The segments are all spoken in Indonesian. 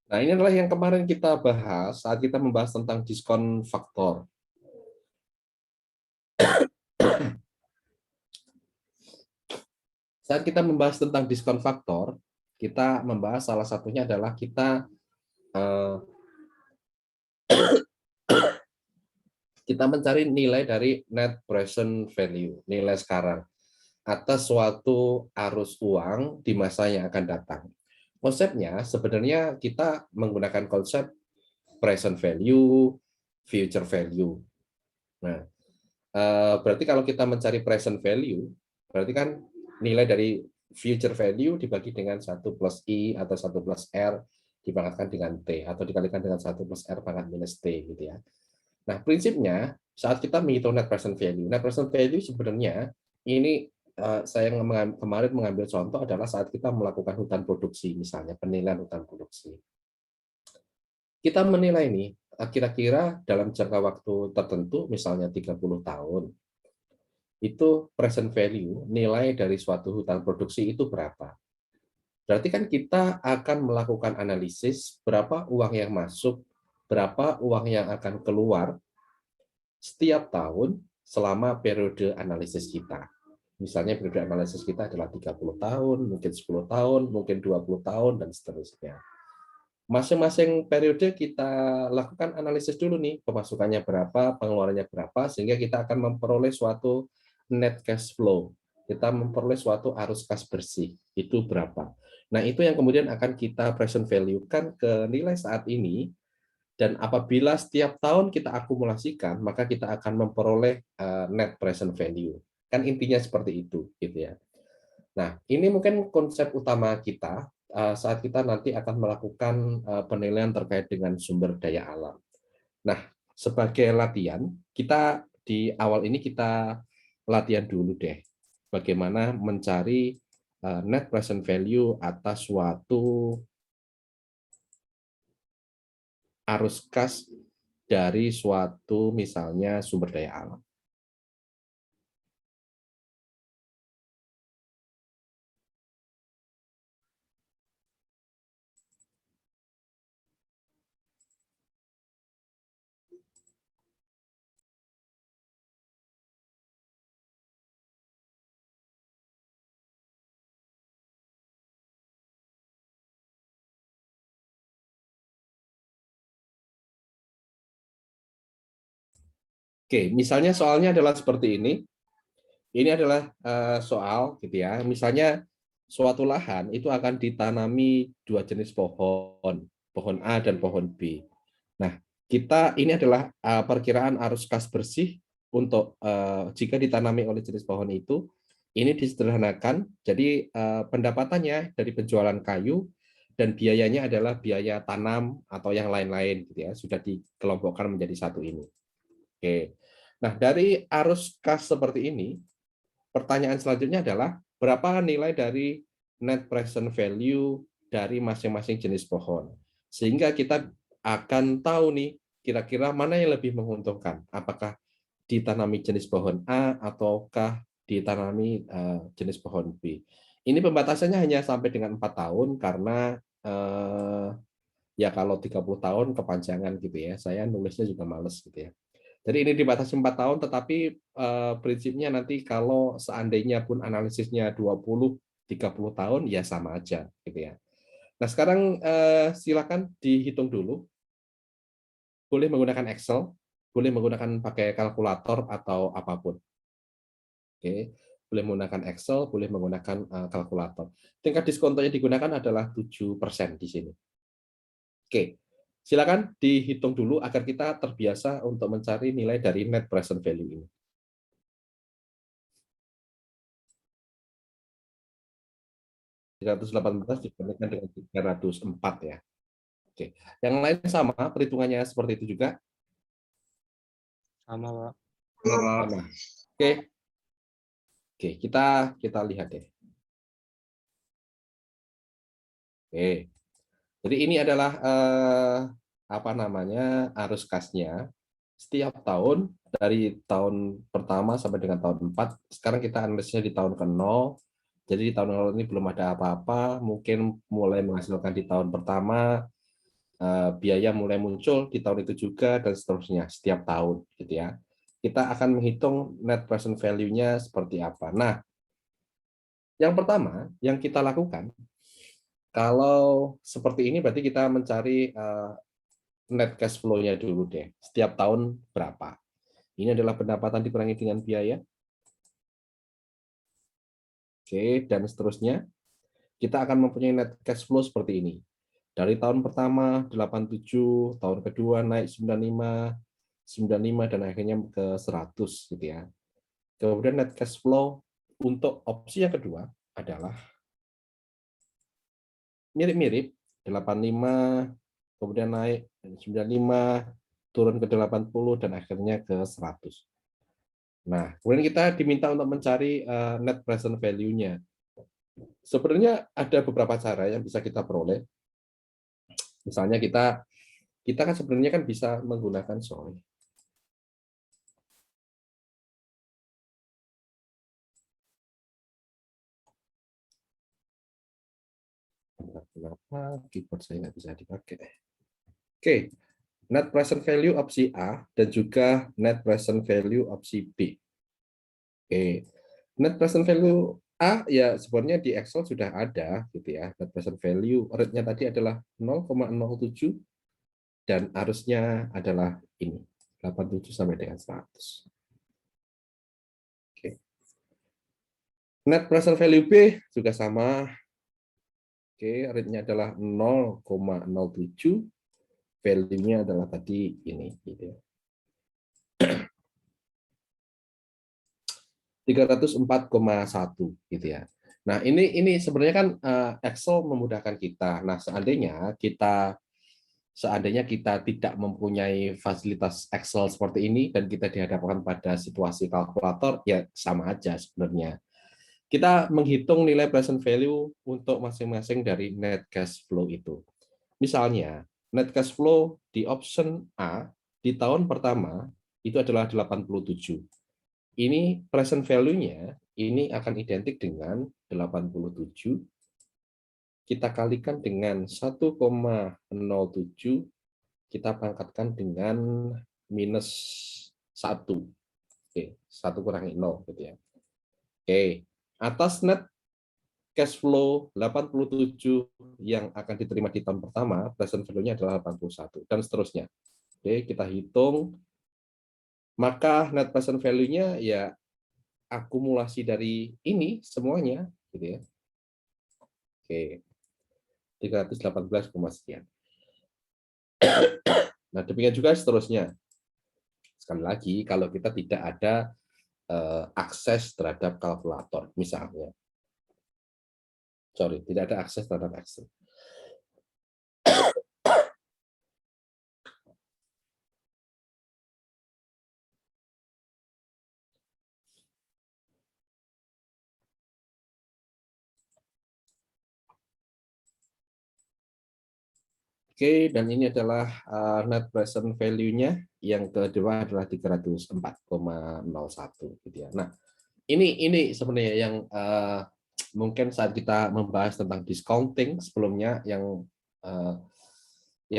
Nah, ini adalah yang kemarin kita bahas saat kita membahas tentang diskon faktor. Saat kita membahas tentang diskon faktor, kita membahas salah satunya adalah eh, kita mencari nilai dari net present value, nilai sekarang atas suatu arus uang di masa yang akan datang. Konsepnya sebenarnya kita menggunakan konsep present value, future value. Nah, berarti kalau kita mencari present value, berarti kan nilai dari future value dibagi dengan 1 plus I atau 1 plus R dipangkatkan dengan T, atau dikalikan dengan 1 plus R pangkat minus T, gitu ya. Nah, prinsipnya saat kita menghitung net present value sebenarnya ini saya kemarin mengambil contoh adalah saat kita melakukan hutan produksi, misalnya penilaian hutan produksi. Kita menilai nih, kira-kira dalam jangka waktu tertentu, misalnya 30 tahun, itu present value, nilai dari suatu hutan produksi itu berapa. Berarti kan kita akan melakukan analisis berapa uang yang masuk, berapa uang yang akan keluar setiap tahun selama periode analisis kita. Misalnya periode analisis kita adalah 30 tahun, mungkin 10 tahun, mungkin 20 tahun, dan seterusnya. Masing-masing periode kita lakukan analisis dulu nih, pemasukannya berapa, pengeluarannya berapa, sehingga kita akan memperoleh suatu net cash flow. Kita memperoleh suatu arus kas bersih, itu berapa. Nah, itu yang kemudian akan kita present value-kan ke nilai saat ini, dan apabila setiap tahun kita akumulasikan, maka kita akan memperoleh net present value. Kan intinya seperti itu, gitu ya. Nah, ini mungkin konsep utama kita saat kita nanti akan melakukan penilaian terkait dengan sumber daya alam. Nah, sebagai latihan, kita di awal ini kita latihan dulu deh, bagaimana mencari net present value atas suatu arus kas dari suatu misalnya sumber daya alam. Oke, misalnya soalnya adalah seperti ini. Ini adalah soal gitu ya. Misalnya suatu lahan itu akan ditanami dua jenis pohon, pohon A dan pohon B. Nah, kita ini adalah perkiraan arus kas bersih untuk jika ditanami oleh jenis pohon itu. Ini disederhanakan. Jadi pendapatannya dari penjualan kayu dan biayanya adalah biaya tanam atau yang lain-lain gitu ya. Sudah dikelompokkan menjadi satu ini. Oke. Nah, dari arus kas seperti ini, pertanyaan selanjutnya adalah berapa nilai dari net present value dari masing-masing jenis pohon. Sehingga kita akan tahu nih kira-kira mana yang lebih menguntungkan. Apakah ditanami jenis pohon A ataukah ditanami jenis pohon B. Ini pembatasannya hanya sampai dengan 4 tahun karena ya kalau 30 tahun kepanjangan gitu ya. Saya nulisnya juga males gitu ya. Jadi ini dibatasi 4 tahun, tetapi prinsipnya nanti kalau seandainya pun analisisnya 20-30 tahun, ya sama aja. Gitu ya. Nah sekarang silakan dihitung dulu. Boleh menggunakan Excel, boleh menggunakan pakai kalkulator atau apapun. Oke, boleh menggunakan Excel, boleh menggunakan kalkulator. Tingkat diskonto yang digunakan adalah 7% di sini. Oke, silakan dihitung dulu agar kita terbiasa untuk mencari nilai dari net present value ini. 318 dibandingkan dengan 304 ya. Oke. Yang lain sama perhitungannya seperti itu juga. Sama, Pak. Sama. Oke. Oke, kita lihat deh. Oke. Jadi ini adalah apa namanya arus kasnya setiap tahun dari tahun pertama sampai dengan tahun 4. Sekarang kita analisnya di tahun ke-0. Jadi di tahun 0 ini belum ada apa-apa, mungkin mulai menghasilkan di tahun pertama, biaya mulai muncul di tahun itu juga dan seterusnya setiap tahun gitu ya. Kita akan menghitung net present value-nya seperti apa. Nah, yang pertama yang kita lakukan kalau seperti ini berarti kita mencari net cash flow-nya dulu deh. Setiap tahun berapa? Ini adalah pendapatan dikurangi dengan biaya. Oke, dan seterusnya. Kita akan mempunyai net cash flow seperti ini. Dari tahun pertama 87, tahun kedua naik 95, dan akhirnya ke 100 gitu ya. Kemudian net cash flow untuk opsi yang kedua adalah mirip-mirip 85, kemudian naik 95, turun ke 80 dan akhirnya ke 100. Nah, kemudian kita diminta untuk mencari net present value-nya. Sebenarnya ada beberapa cara yang bisa kita peroleh. Misalnya kita kan sebenarnya kan bisa menggunakan sorry. Kenapa keyboard saya nggak bisa dipakai? Oke, net present value opsi A dan juga net present value opsi B. Oke, net present value A ya sebenarnya di Excel sudah ada gitu ya. Net present value rate-nya tadi adalah 0,07 dan arusnya adalah ini 87 sampai dengan 100. Oke. Net present value B juga sama. Oke, rate-nya adalah 0,07, value-nya adalah tadi ini gitu ya. 304,1 gitu ya. Nah, ini sebenarnya kan Excel memudahkan kita. Nah, seandainya kita tidak mempunyai fasilitas Excel seperti ini dan kita dihadapkan pada situasi kalkulator, ya sama aja sebenarnya. Kita menghitung nilai present value untuk masing-masing dari net cash flow itu. Misalnya, net cash flow di option A di tahun pertama itu adalah 87. Ini present value-nya ini akan identik dengan 87. Kita kalikan dengan 1,07, kita pangkatkan dengan minus 1. Oke, 1 kurangi 0 gitu ya. Oke, atas net cash flow 87 yang akan diterima di tahun pertama, present value-nya adalah 81 dan seterusnya. Oke, kita hitung, maka net present value-nya ya akumulasi dari ini semuanya gitu ya. Oke. 318, sekian. Nah, demikian juga seterusnya. Sekali lagi, kalau kita tidak ada akses terhadap kalkulator, misalnya. Sorry, tidak ada akses terhadap Excel. Oke, dan ini adalah net present value-nya. Yang kedua adalah 304,01 gitu ya. Nah, ini sebenarnya yang mungkin saat kita membahas tentang discounting sebelumnya yang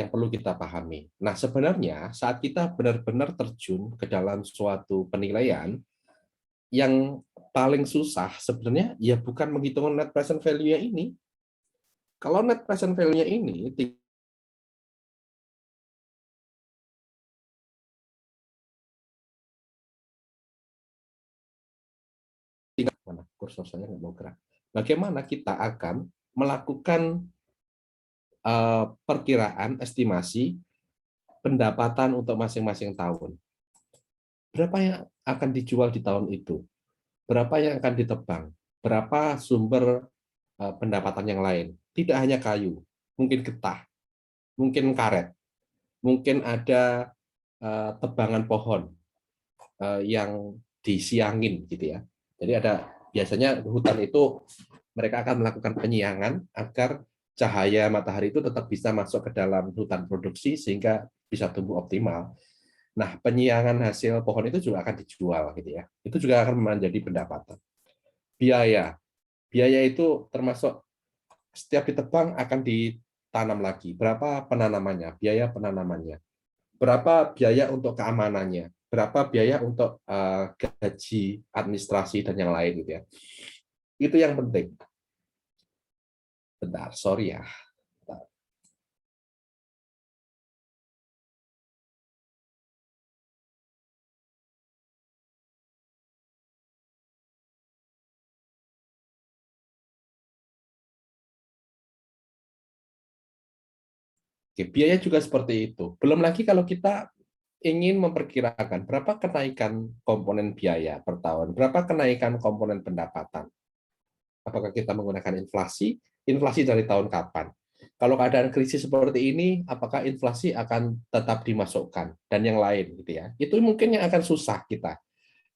perlu kita pahami. Nah, sebenarnya saat kita benar-benar terjun ke dalam suatu penilaian, yang paling susah sebenarnya ya bukan menghitung net present value-nya ini. Kalau net present value-nya ini mana kursor saya nggak mau gerak. Bagaimana kita akan melakukan perkiraan estimasi pendapatan untuk masing-masing tahun. Berapa yang akan dijual di tahun itu? Berapa yang akan ditebang? Berapa sumber pendapatan yang lain? Tidak hanya kayu, mungkin getah, mungkin karet, mungkin ada tebangan pohon yang disiangin gitu ya. Jadi ada biasanya hutan itu mereka akan melakukan penyiangan agar cahaya matahari itu tetap bisa masuk ke dalam hutan produksi sehingga bisa tumbuh optimal. Nah, penyiangan hasil pohon itu juga akan dijual gitu ya. Itu juga akan menjadi pendapatan. Biaya. Biaya itu termasuk setiap ditebang akan tanam lagi, berapa penanamannya, biaya penanamannya, berapa biaya untuk keamanannya, berapa biaya untuk gaji, administrasi dan yang lain gitu ya. Itu yang penting. Bentar, sorry ya. Oke, biaya juga seperti itu. Belum lagi kalau kita ingin memperkirakan berapa kenaikan komponen biaya per tahun, berapa kenaikan komponen pendapatan. Apakah kita menggunakan inflasi? Inflasi dari tahun kapan? Kalau keadaan krisis seperti ini, apakah inflasi akan tetap dimasukkan dan yang lain gitu ya? Itu mungkin yang akan susah kita.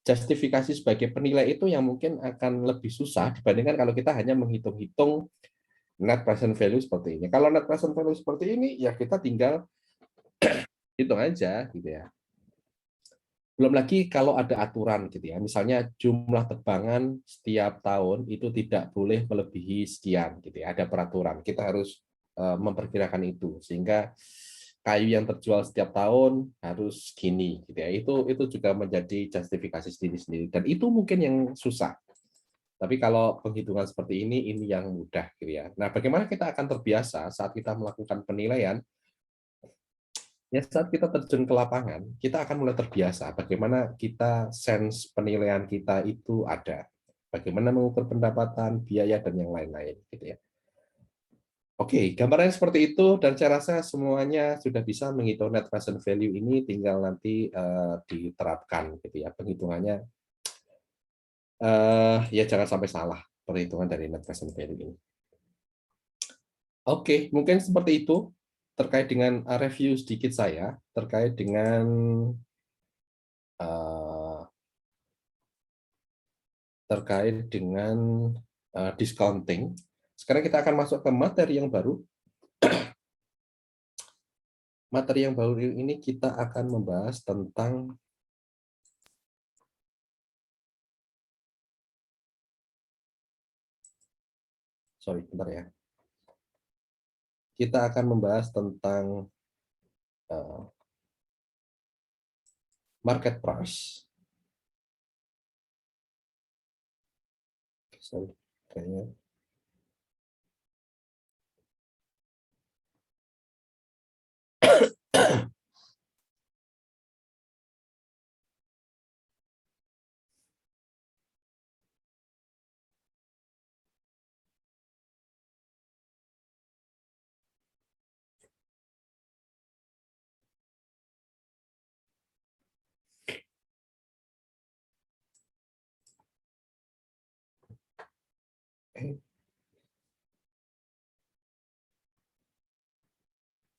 Justifikasi sebagai penilai itu yang mungkin akan lebih susah dibandingkan kalau kita hanya menghitung-hitung net present value seperti ini. Kalau net present value seperti ini, ya kita tinggal hitung aja gitu ya. Belum lagi kalau ada aturan gitu ya, misalnya jumlah tebangan setiap tahun itu tidak boleh melebihi sekian gitu ya, ada peraturan. Kita harus memperkirakan itu sehingga kayu yang terjual setiap tahun harus gini gitu ya. Itu juga menjadi justifikasi sendiri-sendiri dan itu mungkin yang susah. Tapi kalau penghitungan seperti ini yang mudah gitu ya. Nah, bagaimana kita akan terbiasa saat kita melakukan penilaian. Ya, saat kita terjun ke lapangan, kita akan mulai terbiasa bagaimana kita sense penilaian kita itu ada. Bagaimana mengukur pendapatan, biaya, dan yang lain-lain. Gitu ya. Oke, gambarannya seperti itu, dan saya rasa semuanya sudah bisa menghitung net present value ini, tinggal nanti diterapkan. Gitu ya. Penghitungannya, ya jangan sampai salah perhitungan dari net present value ini. Oke, mungkin seperti itu terkait dengan review sedikit saya, terkait dengan uh, discounting. Sekarang kita akan masuk ke materi yang baru. Materi yang baru ini kita akan membahas tentang bentar ya. Kita akan membahas tentang market price. Kayaknya.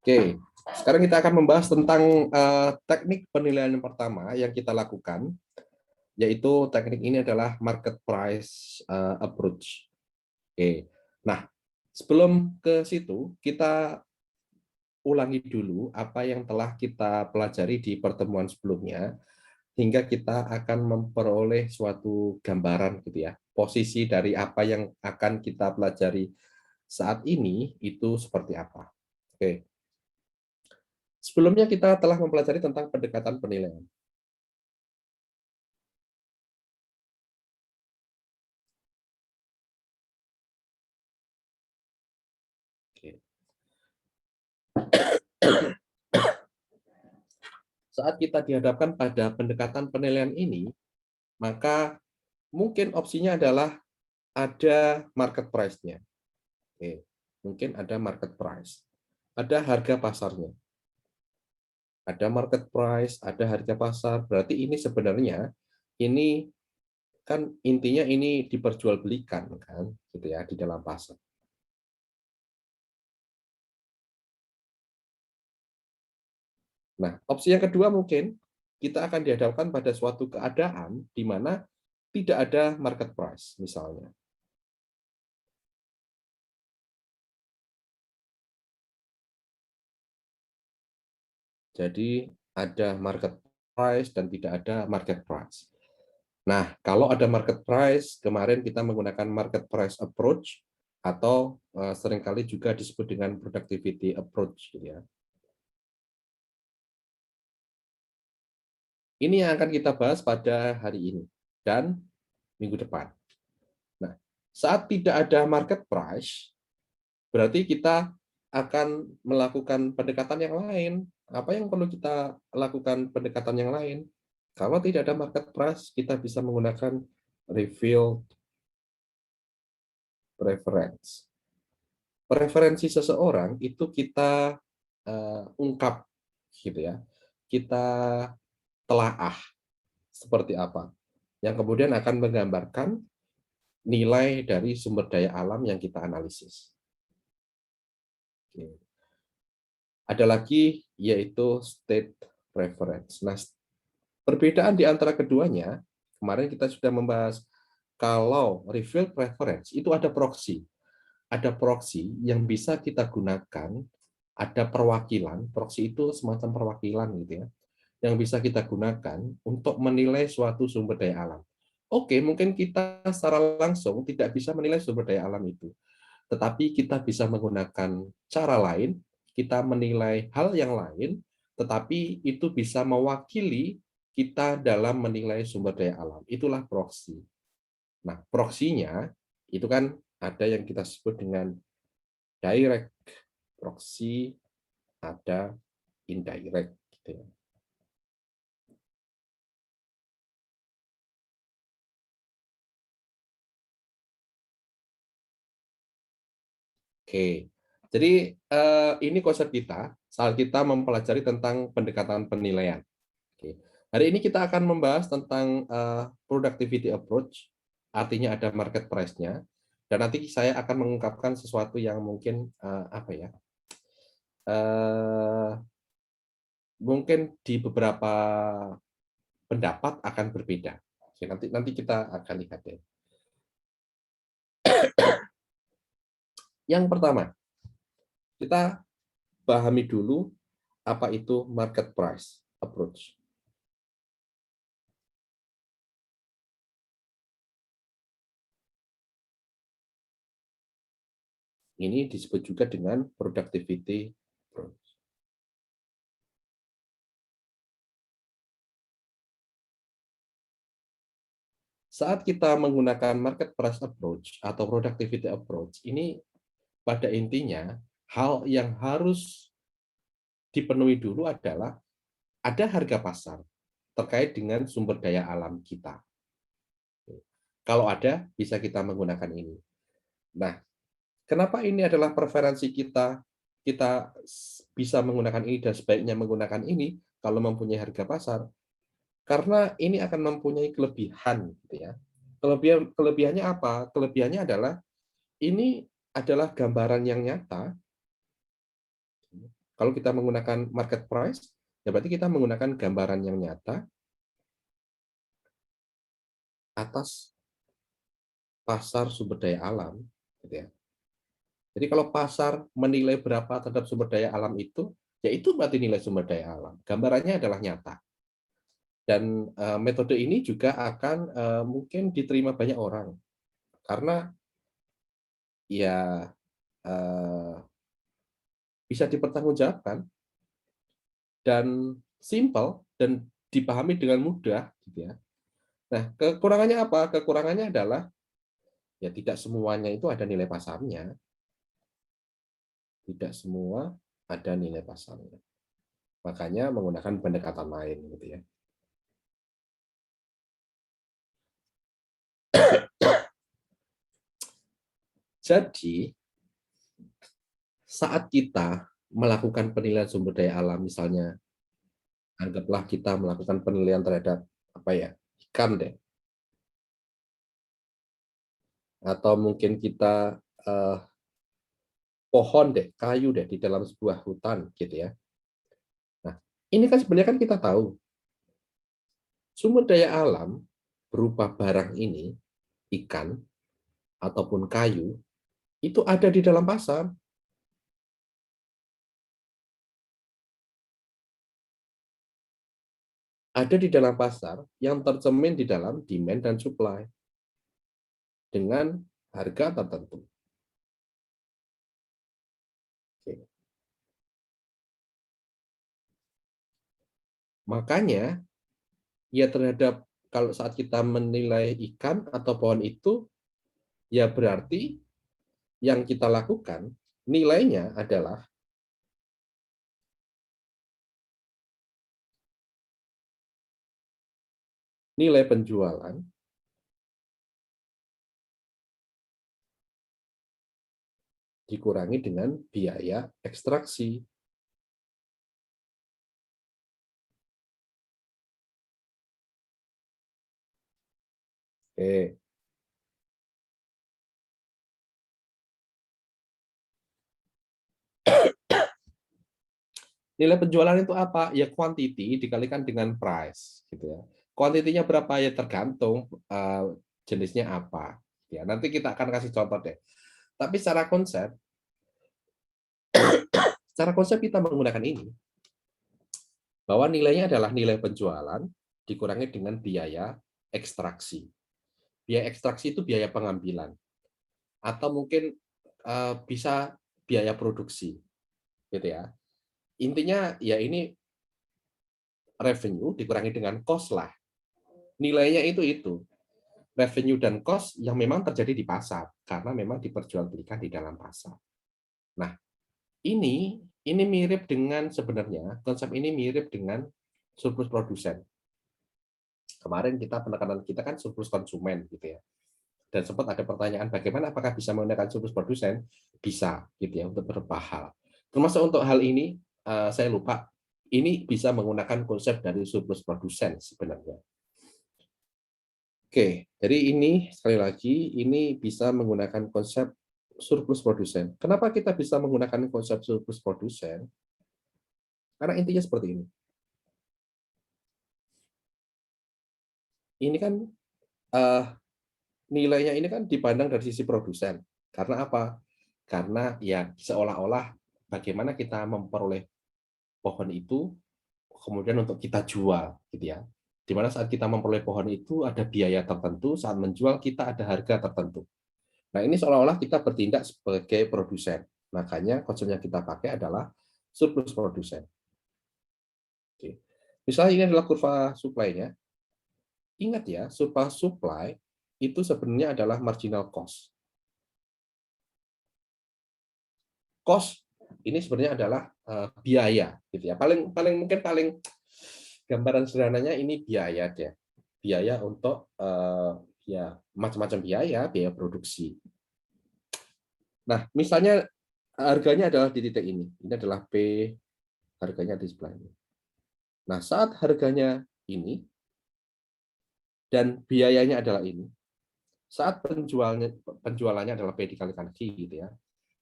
Oke, sekarang kita akan membahas tentang teknik penilaian yang pertama yang kita lakukan, yaitu teknik ini adalah market price approach. Oke, nah sebelum ke situ kita ulangi dulu apa yang telah kita pelajari di pertemuan sebelumnya, hingga kita akan memperoleh suatu gambaran gitu ya, posisi dari apa yang akan kita pelajari saat ini itu seperti apa. Oke. Sebelumnya kita telah mempelajari tentang pendekatan penilaian. Oke. Saat kita dihadapkan pada pendekatan penilaian ini, maka mungkin opsinya adalah ada market price-nya. Oke. Mungkin ada market price. Ada harga pasarnya. Ada market price, ada harga pasar. Berarti ini sebenarnya ini kan intinya ini diperjualbelikan kan gitu ya di dalam pasar. Nah, opsi yang kedua mungkin kita akan dihadapkan pada suatu keadaan di mana tidak ada market price misalnya. Jadi ada market price dan tidak ada market price. Nah, kalau ada market price, kemarin kita menggunakan market price approach, atau seringkali juga disebut dengan productivity approach gitu ya. Ini yang akan kita bahas pada hari ini dan minggu depan. Nah, saat tidak ada market price, berarti kita akan melakukan pendekatan yang lain. Apa yang perlu kita lakukan pendekatan yang lain? Kalau tidak ada market price, kita bisa menggunakan revealed preference. Preferensi seseorang itu kita ungkap, gitu ya. Kita telaah seperti apa, yang kemudian akan menggambarkan nilai dari sumber daya alam yang kita analisis. Oke. Ada lagi yaitu state preference. Nah, perbedaan di antara keduanya, kemarin kita sudah membahas kalau reveal preference itu ada proxy. Ada proxy yang bisa kita gunakan, ada perwakilan, proxy itu semacam perwakilan gitu ya, yang bisa kita gunakan untuk menilai suatu sumber daya alam. Oke, mungkin kita secara langsung tidak bisa menilai sumber daya alam itu, tetapi kita bisa menggunakan cara lain, kita menilai hal yang lain, tetapi itu bisa mewakili kita dalam menilai sumber daya alam. Itulah proxy. Nah, proxy-nya itu kan ada yang kita sebut dengan direct proxy, ada indirect. Gitu ya. Oke, jadi ini konsep kita saat kita mempelajari tentang pendekatan penilaian. Oke. Hari ini kita akan membahas tentang productivity approach, artinya ada market price-nya, dan nanti saya akan mengungkapkan sesuatu yang mungkin apa ya, eh, mungkin di beberapa pendapat akan berbeda. Oke, nanti kita akan lihat ya. Yang pertama, kita pahami dulu apa itu market price approach. Ini disebut juga dengan productivity approach. Saat kita menggunakan market price approach atau productivity approach, ini pada intinya hal yang harus dipenuhi dulu adalah ada harga pasar terkait dengan sumber daya alam kita. Kalau ada, bisa kita menggunakan ini. Nah, kenapa ini adalah preferensi kita? Kita bisa menggunakan ini dan sebaiknya menggunakan ini kalau mempunyai harga pasar. Karena ini akan mempunyai kelebihan, gitu ya. Kelebihannya apa? Kelebihannya adalah ini adalah gambaran yang nyata. Kalau kita menggunakan market price, ya berarti kita menggunakan gambaran yang nyata atas pasar sumber daya alam, gitu ya. Jadi kalau pasar menilai berapa terhadap sumber daya alam itu, ya itu berarti nilai sumber daya alam. Gambarannya adalah nyata. Dan metode ini juga akan mungkin diterima banyak orang karena ya eh, bisa dipertanggungjawabkan dan simple dan dipahami dengan mudah, gitu ya. Nah, kekurangannya apa? Kekurangannya adalah ya tidak semuanya itu ada nilai pasarnya, tidak semua ada nilai pasarnya. Makanya menggunakan pendekatan lain, gitu ya. Jadi saat kita melakukan penilaian sumber daya alam, misalnya anggaplah kita melakukan penilaian terhadap apa ya, ikan deh, atau mungkin kita eh, pohon deh, kayu deh di dalam sebuah hutan, gitu ya. Nah, ini kan sebenarnya kan kita tahu sumber daya alam berupa barang ini, ikan ataupun kayu, itu ada di dalam pasar. Ada di dalam pasar yang tercermin di dalam demand dan supply dengan harga tertentu. Makanya, ya terhadap kalau saat kita menilai ikan atau pohon itu, ya berarti yang kita lakukan nilainya adalah nilai penjualan dikurangi dengan biaya ekstraksi. Oke. Nilai penjualan itu apa? Ya quantity dikalikan dengan price, gitu ya. Kuantitinya berapa ya tergantung jenisnya apa. Ya, nanti kita akan kasih contoh deh. Tapi secara konsep kita menggunakan ini bahwa nilainya adalah nilai penjualan dikurangi dengan biaya ekstraksi. Biaya ekstraksi itu biaya pengambilan atau mungkin bisa biaya produksi, gitu ya. Intinya ya ini revenue dikurangi dengan cost lah. Nilainya itu revenue dan cost yang memang terjadi di pasar karena memang diperjualbelikan di dalam pasar. Nah, ini mirip dengan sebenarnya konsep ini mirip dengan surplus produsen. Kemarin penekanan kita kan surplus konsumen gitu ya. Dan sempat ada pertanyaan bagaimana apakah bisa menggunakan surplus produsen? Bisa gitu ya untuk beberapa hal. Termasuk untuk hal ini saya lupa ini bisa menggunakan konsep dari surplus produsen sebenarnya. Oke, jadi ini sekali lagi ini bisa menggunakan konsep surplus produsen. Kenapa kita bisa menggunakan konsep surplus produsen? Karena intinya seperti ini. Ini kan nilainya ini kan dipandang dari sisi produsen. Karena apa? Karena ya seolah-olah bagaimana kita memperoleh pohon itu kemudian untuk kita jual, gitu ya. Di mana saat kita memperoleh pohon itu ada biaya tertentu, saat menjual kita ada harga tertentu. Nah, ini seolah-olah kita bertindak sebagai produsen. Makanya konsep yang kita pakai adalah surplus produsen. Oke. Misalnya ini adalah kurva supply-nya. Ingat ya, surplus supply itu sebenarnya adalah marginal cost. Cost ini sebenarnya adalah biaya, gitu ya. Paling gambaran sederhananya ini biaya deh. Biaya untuk ya macam-macam biaya produksi. Nah, misalnya harganya adalah di titik ini. Ini adalah P, harganya di sebelah ini. Nah, saat harganya ini dan biayanya adalah ini, saat penjualannya adalah P dikalikan Q gitu ya,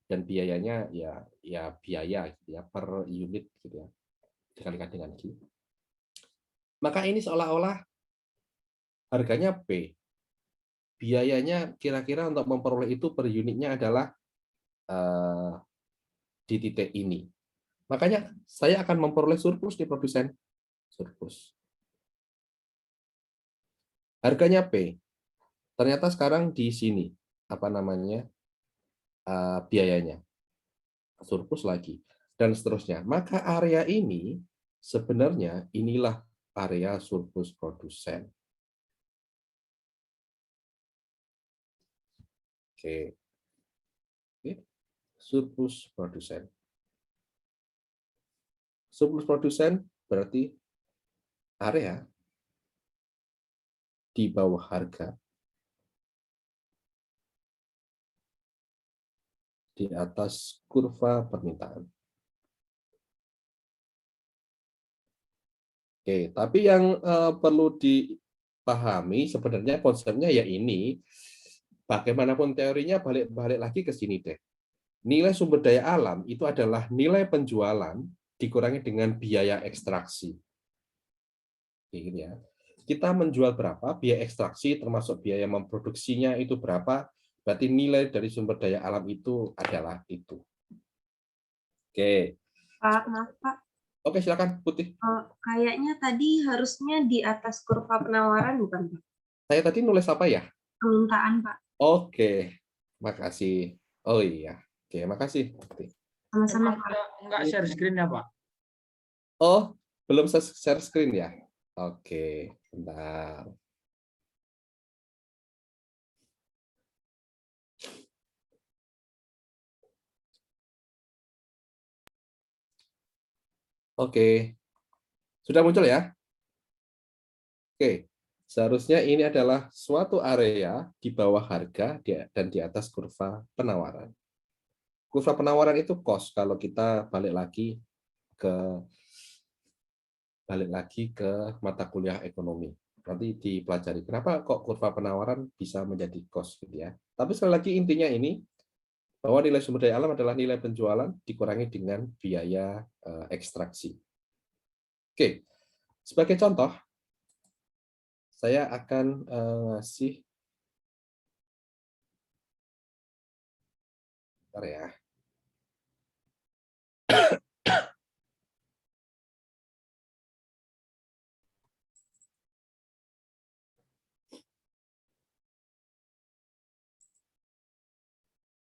dan biayanya ya biaya gitu ya per unit gitu ya dikalikan dengan Q. Maka ini seolah-olah harganya P, biayanya kira-kira untuk memperoleh itu per unitnya adalah di titik ini. Makanya saya akan memperoleh surplus di produsen. Surplus. Harganya P. Ternyata sekarang di sini apa namanya biayanya surplus lagi dan seterusnya. Maka area ini sebenarnya inilah area surplus produsen. Oke. Surplus produsen. Surplus produsen berarti area di bawah harga di atas kurva permintaan. Oke, tapi yang perlu dipahami sebenarnya konsepnya ya ini, bagaimanapun teorinya balik lagi ke sini deh. Nilai sumber daya alam itu adalah nilai penjualan dikurangi dengan biaya ekstraksi. Gitu ya. Kita menjual berapa, biaya ekstraksi termasuk biaya memproduksinya itu berapa, berarti nilai dari sumber daya alam itu adalah itu. Oke. Pak, maaf Pak. Oke, silakan Putih. Kayaknya tadi harusnya di atas kurva penawaran bukan Pak? Saya tadi nulis apa ya? Permintaan Pak. Oke, makasih. Oh iya, oke, makasih. Sama-sama Pak. Enggak share screen-nya Pak. Oh, Belum share screen ya? Oke, bentar. Oke, sudah muncul ya? Oke, seharusnya ini adalah suatu area di bawah harga dan di atas kurva penawaran. Kurva penawaran itu cost kalau kita ke balik lagi ke mata kuliah ekonomi. Nanti dipelajari kenapa kok kurva penawaran bisa menjadi cost gitu ya. Tapi sekali lagi intinya ini bahwa nilai sumber daya alam adalah nilai penjualan dikurangi dengan biaya ekstraksi. Oke, sebagai contoh saya akan ngasih bentar ya.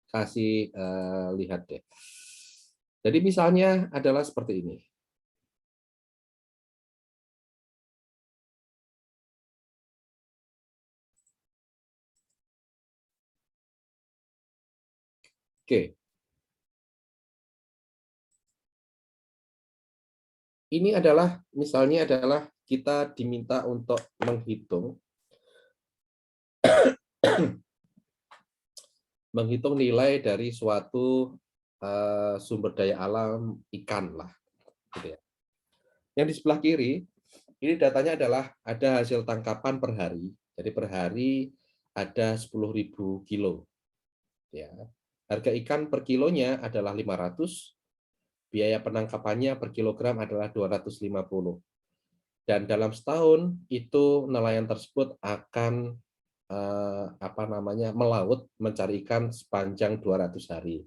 Kasih lihat deh. Jadi misalnya adalah seperti ini. Oke. Ini adalah misalnya adalah kita diminta untuk menghitung nilai dari suatu sumber daya alam ikan lah, gitu ya. Yang di sebelah kiri ini datanya adalah ada hasil tangkapan per hari. Jadi per hari ada 10.000 kilo. Ya. Harga ikan per kilonya adalah 500, biaya penangkapannya per kilogram adalah 250. Dan dalam setahun itu nelayan tersebut akan melaut mencari ikan sepanjang 200 hari.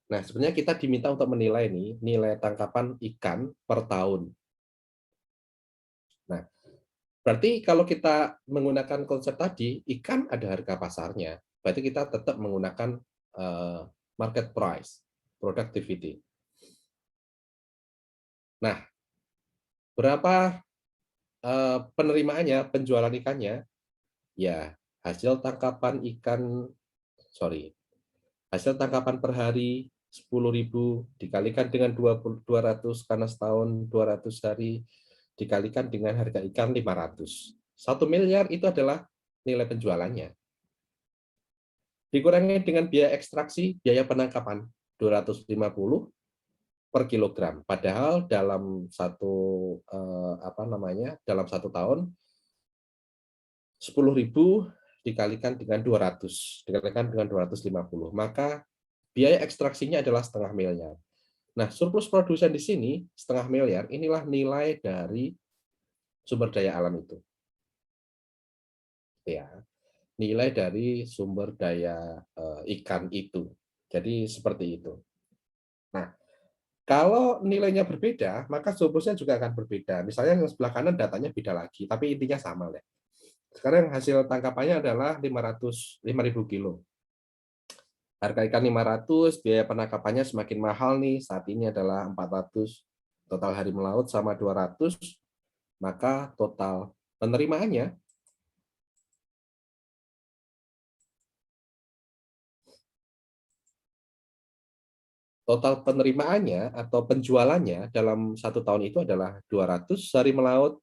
Nah, sebenarnya kita diminta untuk menilai nih nilai tangkapan ikan per tahun. Nah, berarti kalau kita menggunakan konsep tadi, ikan ada harga pasarnya. Berarti kita tetap menggunakan market price, productivity. Nah, berapa penerimaannya, penjualan ikannya? Ya, hasil tangkapan per hari 10.000 dikalikan dengan 200 karena setahun 200 hari dikalikan dengan harga ikan 500. 1 miliar itu adalah nilai penjualannya. Dikurangi dengan biaya ekstraksi, biaya penangkapan 250 per kilogram. Padahal dalam dalam satu tahun 10.000 dikalikan dengan 200, dikalikan dengan 250, maka biaya ekstraksinya adalah 0,5 miliar. Nah, surplus produsen di sini 0,5 miliar, inilah nilai dari sumber daya alam itu. Ya, nilai dari sumber daya ikan itu. Jadi seperti itu. Nah, kalau nilainya berbeda, maka surplusnya juga akan berbeda. Misalnya yang sebelah kanan datanya beda lagi, tapi intinya sama. Sekarang hasil tangkapannya adalah 5.000 kilo. Harga ikan 500, biaya penangkapannya semakin mahal nih, saat ini adalah 400, total hari melaut sama 200, maka total penerimaannya atau penjualannya dalam satu tahun itu adalah 200 hari melaut,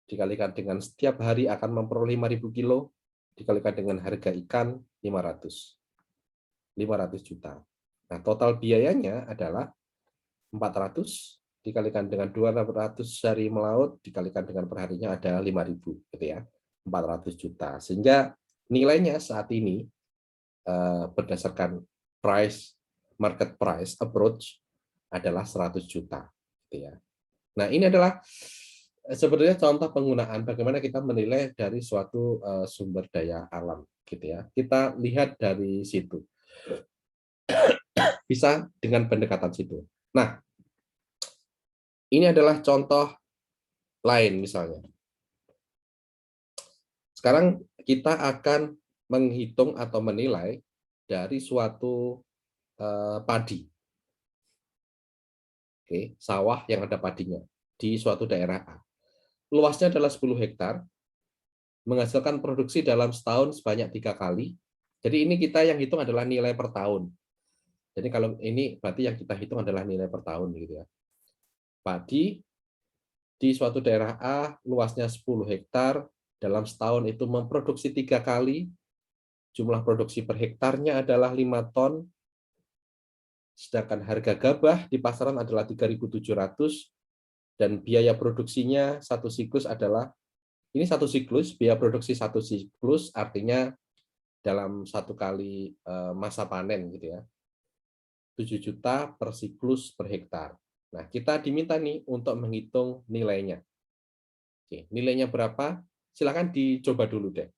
dikalikan dengan setiap hari akan memperoleh 5.000 kilo, dikalikan dengan harga ikan 500 juta. Nah, total biayanya adalah 400 dikalikan dengan 200 hari melaut, dikalikan dengan perharinya ada 5.000, gitu ya, 400 juta. Sehingga nilainya saat ini berdasarkan market price approach adalah 100 juta, gitu ya. Nah, ini adalah sebenarnya contoh penggunaan bagaimana kita menilai dari suatu sumber daya alam, gitu ya. Kita lihat dari situ. Bisa dengan pendekatan situ. Nah, ini adalah contoh lain misalnya. Sekarang kita akan menghitung atau menilai dari suatu padi. Oke, sawah yang ada padinya. di suatu daerah A. Luasnya adalah 10 hektar, menghasilkan produksi dalam setahun sebanyak 3 kali. Jadi ini kita yang hitung adalah nilai per tahun. Jadi kalau ini berarti yang kita hitung adalah nilai per tahun gitu ya. Padi di suatu daerah A luasnya 10 hektar, dalam setahun itu memproduksi 3 kali, jumlah produksi per hektarnya adalah 5 ton, sedangkan harga gabah di pasaran adalah 3.700 dan biaya produksinya satu siklus adalah, ini satu siklus, biaya produksi satu siklus artinya dalam satu kali masa panen gitu ya, 7 juta per siklus per hektar. Nah, kita diminta nih untuk menghitung nilainya. Oke, nilainya berapa? Silakan dicoba dulu deh.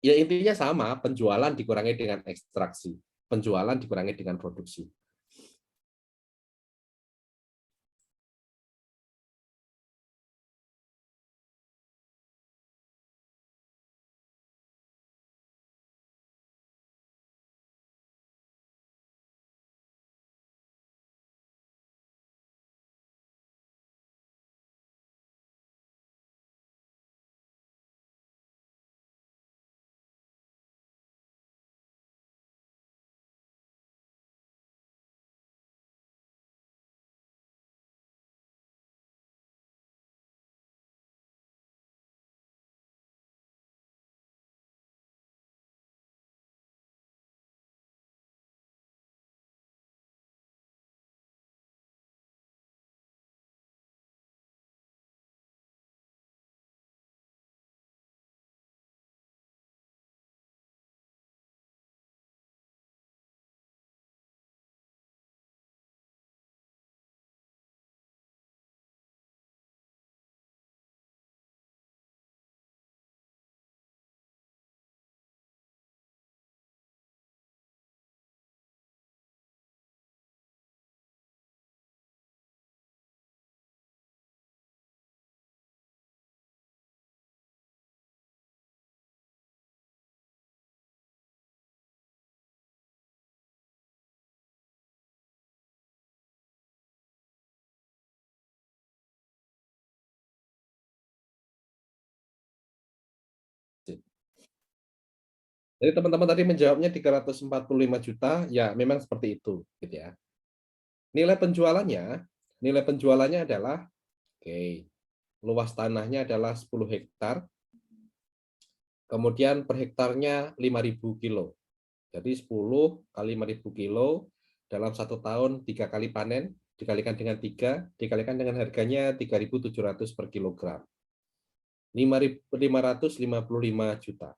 Ya intinya sama, penjualan dikurangi dengan ekstraksi, penjualan dikurangi dengan produksi. Jadi teman-teman tadi menjawabnya 345 juta, ya memang seperti itu, gitu ya. Nilai penjualannya adalah, oke, luas tanahnya adalah 10 hektar, kemudian per hektarnya 5.000 kilo. Jadi 10 kali 5.000 kilo dalam satu tahun 3 kali panen, dikalikan dengan 3, dikalikan dengan harganya 3.700 per kilogram. 5.555 juta.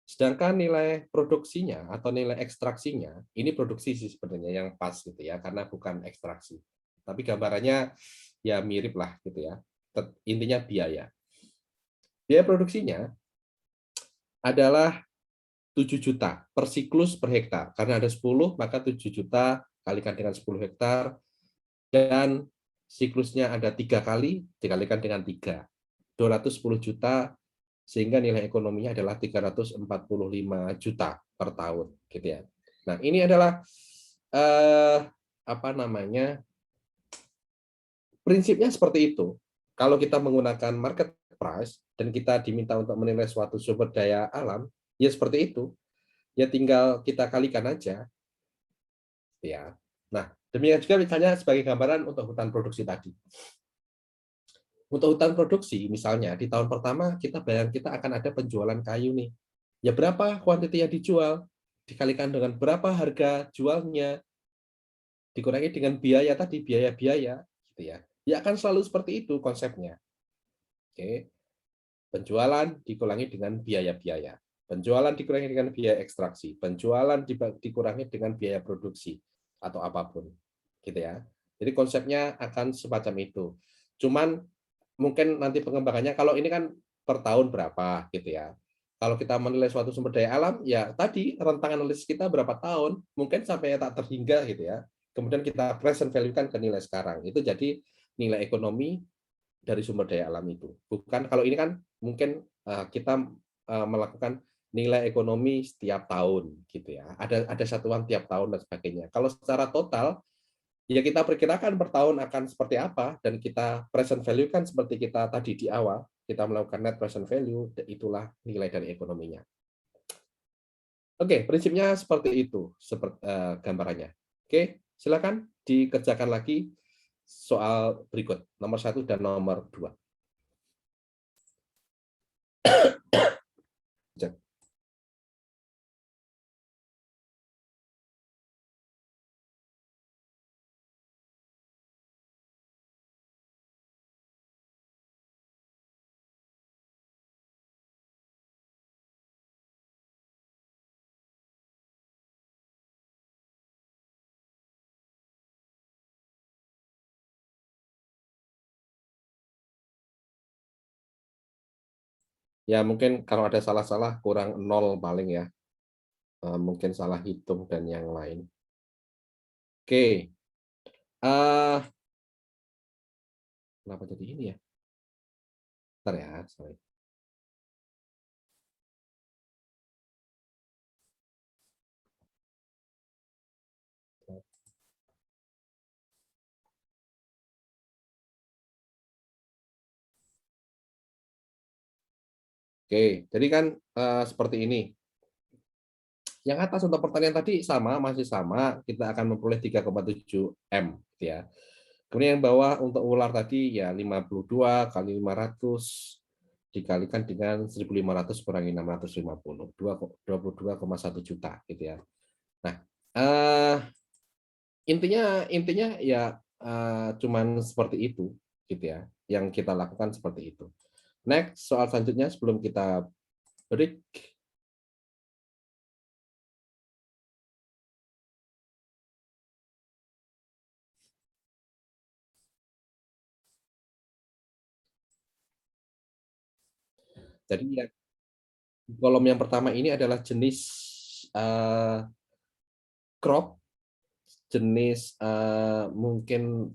Sedangkan nilai produksinya atau nilai ekstraksinya, ini produksi sih sebenarnya yang pas gitu ya, karena bukan ekstraksi. Tapi gambarannya ya mirip lah gitu ya. Intinya biaya. Biaya produksinya adalah 7 juta per siklus per hektar. Karena ada 10, maka 7 juta kalikan dengan 10 hektar, dan siklusnya ada 3 kali, dikalikan dengan 3. 210 juta, sehingga nilai ekonominya adalah 345 juta per tahun. Gitu ya. Nah, ini adalah apa namanya, prinsipnya seperti itu. Kalau kita menggunakan market price dan kita diminta untuk menilai suatu sumber daya alam, ya seperti itu. Ya tinggal kita kalikan aja. Ya. Nah, demikian juga misalnya sebagai gambaran untuk hutan produksi tadi. Untuk hutan produksi, misalnya di tahun pertama kita bayang kita akan ada penjualan kayu nih. Ya berapa kuantiti yang dijual, dikalikan dengan berapa harga jualnya, dikurangi dengan biaya tadi, biaya-biaya, gitu ya. Ya akan selalu seperti itu konsepnya. Oke. Penjualan dikurangi dengan biaya-biaya. Penjualan dikurangi dengan biaya ekstraksi. Penjualan dikurangi dengan biaya produksi atau apapun. Gitu ya. Jadi konsepnya akan semacam itu. Cuman mungkin nanti pengembangannya, kalau ini kan per tahun berapa gitu ya. Kalau kita menilai suatu sumber daya alam, ya tadi rentang analisis kita berapa tahun, mungkin sampai tak terhingga gitu ya. Kemudian kita present value-kan ke nilai sekarang. Itu jadi nilai ekonomi dari sumber daya alam itu. Bukan, kalau ini kan mungkin kita melakukan nilai ekonomi setiap tahun gitu ya. Ada satuan tiap tahun dan sebagainya. Kalau secara total Ya kita perkirakan per tahun akan seperti apa, dan kita present value kan seperti kita tadi di awal, kita melakukan net present value, itulah nilai dari ekonominya. Oke, prinsipnya seperti itu, seperti gambarannya. Oke, silakan dikerjakan lagi soal berikut, nomor 1 dan nomor 2. Ya mungkin kalau ada salah-salah kurang 0 paling ya. Mungkin salah hitung dan yang lain. Oke, kenapa jadi ini ya? Bentar ya, sorry. Oke, jadi kan seperti ini. Yang atas untuk pertanian tadi sama, masih sama, kita akan memperoleh 3,7 M, gitu ya. Kemudian yang bawah untuk ular tadi ya 52 kali 500 dikalikan dengan 1.500 kurangi 650, 22,1 juta, gitu ya. Nah, intinya ya cuman seperti itu, gitu ya. Yang kita lakukan seperti itu. Next, soal selanjutnya sebelum kita break. Jadi ya, kolom yang pertama ini adalah jenis crop, jenis mungkin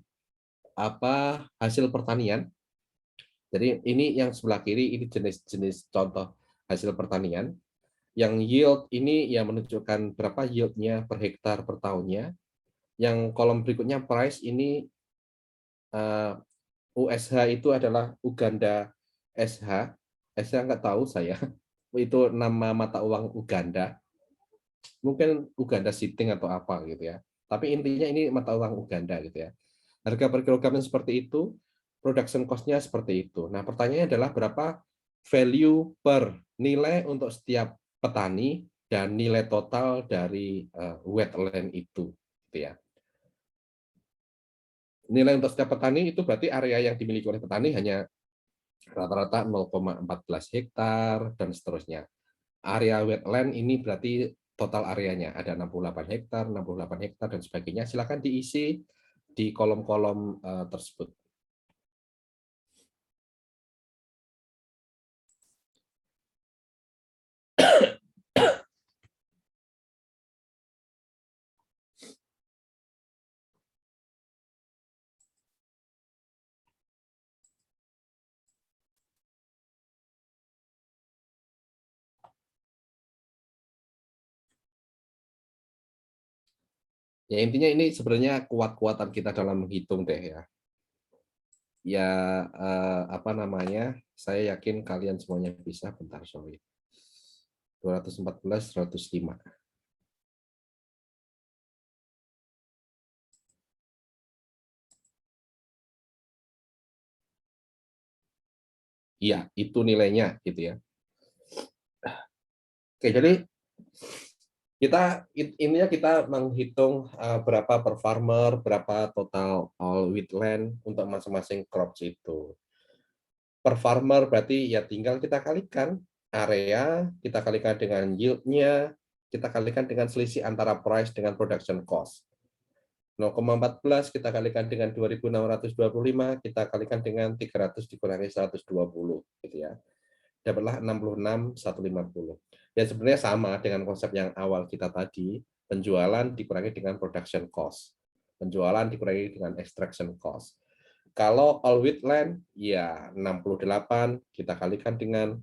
apa hasil pertanian. Jadi ini yang sebelah kiri ini jenis-jenis contoh hasil pertanian. Yang yield ini ya menunjukkan berapa yieldnya per hektar per tahunnya. Yang kolom berikutnya price ini USH itu adalah Uganda SH. SH nggak tahu saya. Itu nama mata uang Uganda. Mungkin Uganda Shipping atau apa gitu ya. Tapi intinya ini mata uang Uganda gitu ya. Harga per kilogramnya seperti itu, production cost-nya seperti itu. Nah, pertanyaannya adalah berapa value per nilai untuk setiap petani dan nilai total dari wetland itu gitu ya. Nilai untuk setiap petani itu berarti area yang dimiliki oleh petani hanya rata-rata 0,14 hektar dan seterusnya. Area wetland ini berarti total areanya ada 68 hektar, 68 hektar dan sebagainya. Silakan diisi di kolom-kolom tersebut. Ya intinya ini sebenarnya kuat-kuatan kita dalam menghitung deh ya. Ya apa namanya? Saya yakin kalian semuanya bisa. Bentar, sorry. 214, 105. Iya, itu nilainya gitu ya. Oke, jadi ininya kita menghitung berapa per farmer, berapa total all wheatland untuk masing-masing crops itu. Per farmer berarti ya tinggal kita kalikan area, kita kalikan dengan yield-nya, kita kalikan dengan selisih antara price dengan production cost. 0,14 kita kalikan dengan 2.625, kita kalikan dengan 300 dikurangi 120 gitu ya. Dapatlah 66.150. Ya sebenarnya sama dengan konsep yang awal kita tadi, penjualan dikurangi dengan production cost. Penjualan dikurangi dengan extraction cost. Kalau all wheatland ya 68 kita kalikan dengan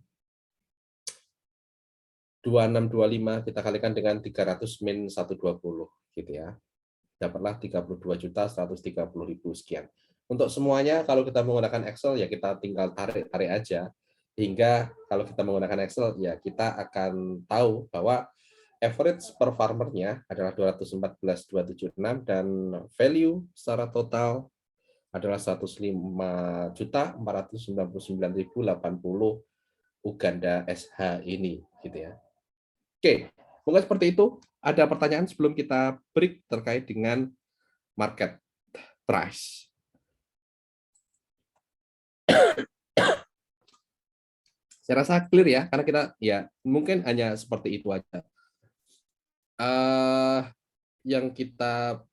2625 kita kalikan dengan 300 min 120 gitu ya. dapatlah 32.130.000 sekian. Untuk semuanya kalau kita menggunakan Excel ya kita tinggal tarik aja, hingga kalau kita menggunakan Excel ya kita akan tahu bahwa average per farmernya adalah 214.276 dan value secara total adalah 105.499.080 Uganda SH ini gitu ya. Oke, mungkin seperti itu. Ada pertanyaan sebelum kita break terkait dengan market price. Saya rasa clear ya, karena kita ya mungkin hanya seperti itu aja. Yang kita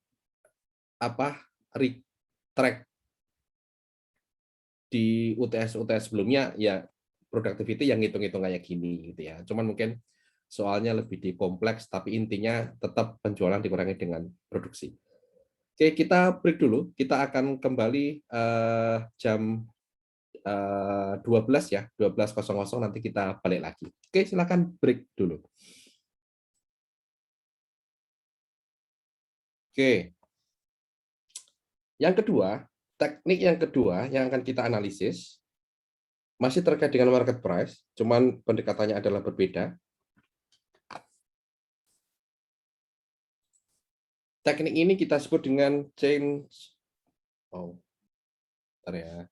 track di UTS sebelumnya ya productivity yang hitung-hitung kayak gini gitu ya. Cuman mungkin soalnya lebih dikompleks, tapi intinya tetap penjualan dikurangi dengan produksi. Oke, kita break dulu. Kita akan kembali jam 12 ya, 12.00 nanti kita balik lagi. Oke, silakan break dulu. Oke. Yang kedua, teknik yang kedua yang akan kita analisis masih terkait dengan market price, cuman pendekatannya adalah berbeda. Teknik ini kita sebut dengan change. Bentar ya.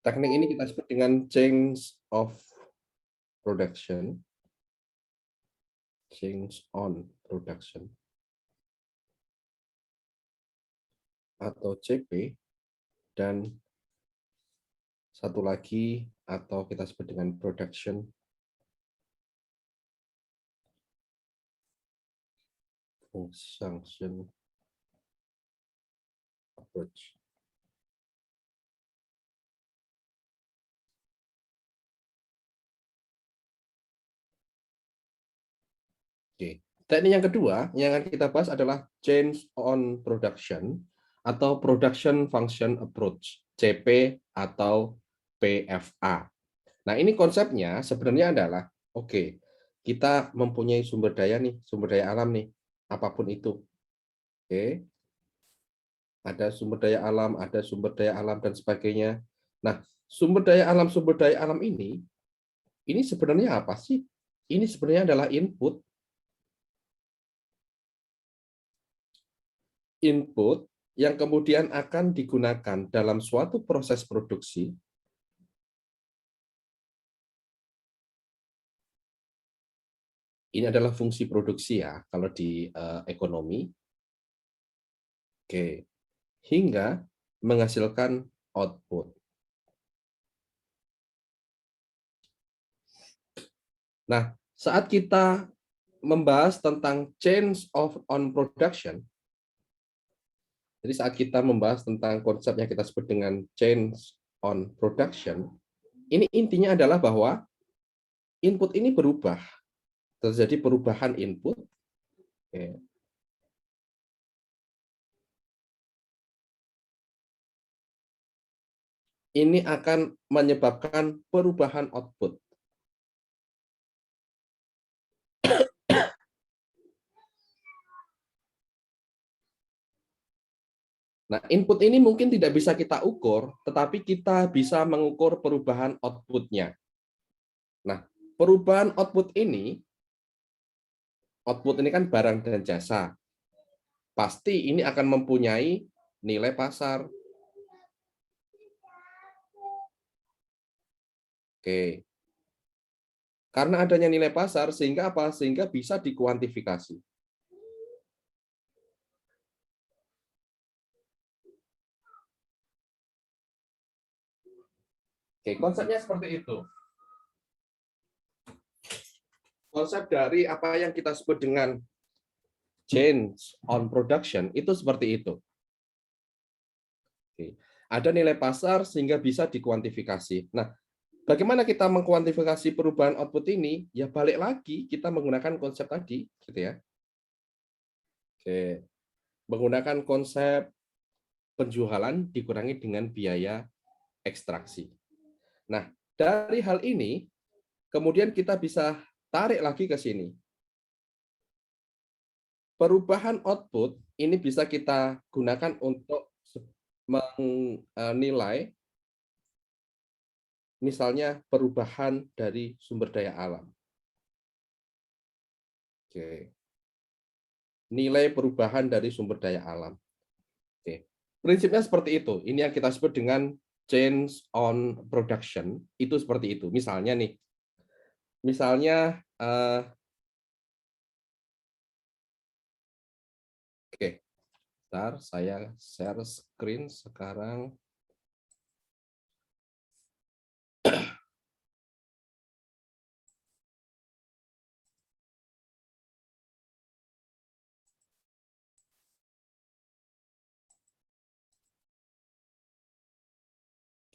Teknik ini kita sebut dengan change of production, change on production, atau CP, dan satu lagi atau kita sebut dengan production function approach. Oke. Teknik yang kedua yang akan kita bahas adalah change on production atau production function approach, CP atau PFA. Nah, ini konsepnya sebenarnya adalah oke, kita mempunyai sumber daya nih, sumber daya alam nih, apapun itu. Oke. Ada sumber daya alam dan sebagainya. Nah, sumber daya alam ini sebenarnya apa sih? Ini sebenarnya adalah input yang kemudian akan digunakan dalam suatu proses produksi ini adalah fungsi produksi ya kalau di ekonomi. Oke. Hingga menghasilkan output. Nah, saat kita membahas tentang change on production, jadi saat kita membahas tentang konsep yang kita sebut dengan change on production, ini intinya adalah bahwa input ini berubah. Terjadi perubahan input. Oke. Ini akan menyebabkan perubahan output. Nah, input ini mungkin tidak bisa kita ukur, tetapi kita bisa mengukur perubahan output-nya. Nah, perubahan output ini kan barang dan jasa. Pasti ini akan mempunyai nilai pasar. Oke. Karena adanya nilai pasar, sehingga apa? Sehingga bisa dikuantifikasi. Oke, konsepnya seperti itu. Konsep dari apa yang kita sebut dengan change on production itu seperti itu. Oke. Ada nilai pasar sehingga bisa dikuantifikasi. Nah, bagaimana kita mengkuantifikasi perubahan output ini? Ya balik lagi kita menggunakan konsep tadi, gitu ya. Oke. Menggunakan konsep penjualan dikurangi dengan biaya ekstraksi. Nah, dari hal ini, kemudian kita bisa tarik lagi ke sini. Perubahan output ini bisa kita gunakan untuk menilai misalnya perubahan dari sumber daya alam. Oke. Nilai perubahan dari sumber daya alam. Oke. Prinsipnya seperti itu. Ini yang kita sebut dengan change on production. Itu seperti itu. Misalnya nih, oke, bentar, saya share screen sekarang.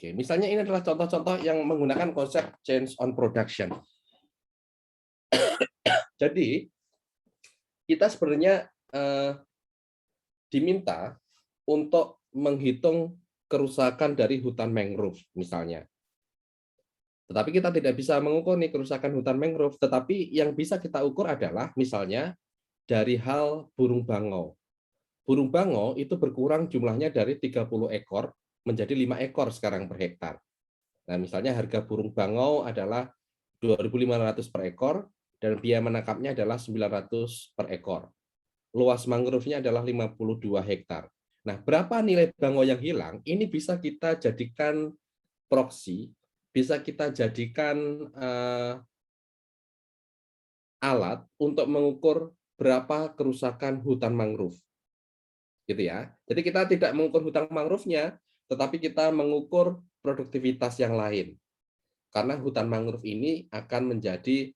Oke, misalnya ini adalah contoh-contoh yang menggunakan konsep change on production. Jadi, kita sebenarnya diminta untuk menghitung kerusakan dari hutan mangrove, misalnya. Tetapi kita tidak bisa mengukur nih kerusakan hutan mangrove, tetapi yang bisa kita ukur adalah misalnya dari hal burung bangau. Burung bangau itu berkurang jumlahnya dari 30 ekor menjadi 5 ekor sekarang per hektar. Nah, misalnya harga burung bangau adalah 2.500 per ekor dan biaya menangkapnya adalah 900 per ekor. Luas mangrove-nya adalah 52 hektar. Nah, berapa nilai bangau yang hilang? Ini bisa kita jadikan proksi, bisa kita jadikan alat untuk mengukur berapa kerusakan hutan mangrove. Gitu ya. Jadi kita tidak mengukur hutan mangrove-nya, tetapi kita mengukur produktivitas yang lain. Karena hutan mangrove ini akan menjadi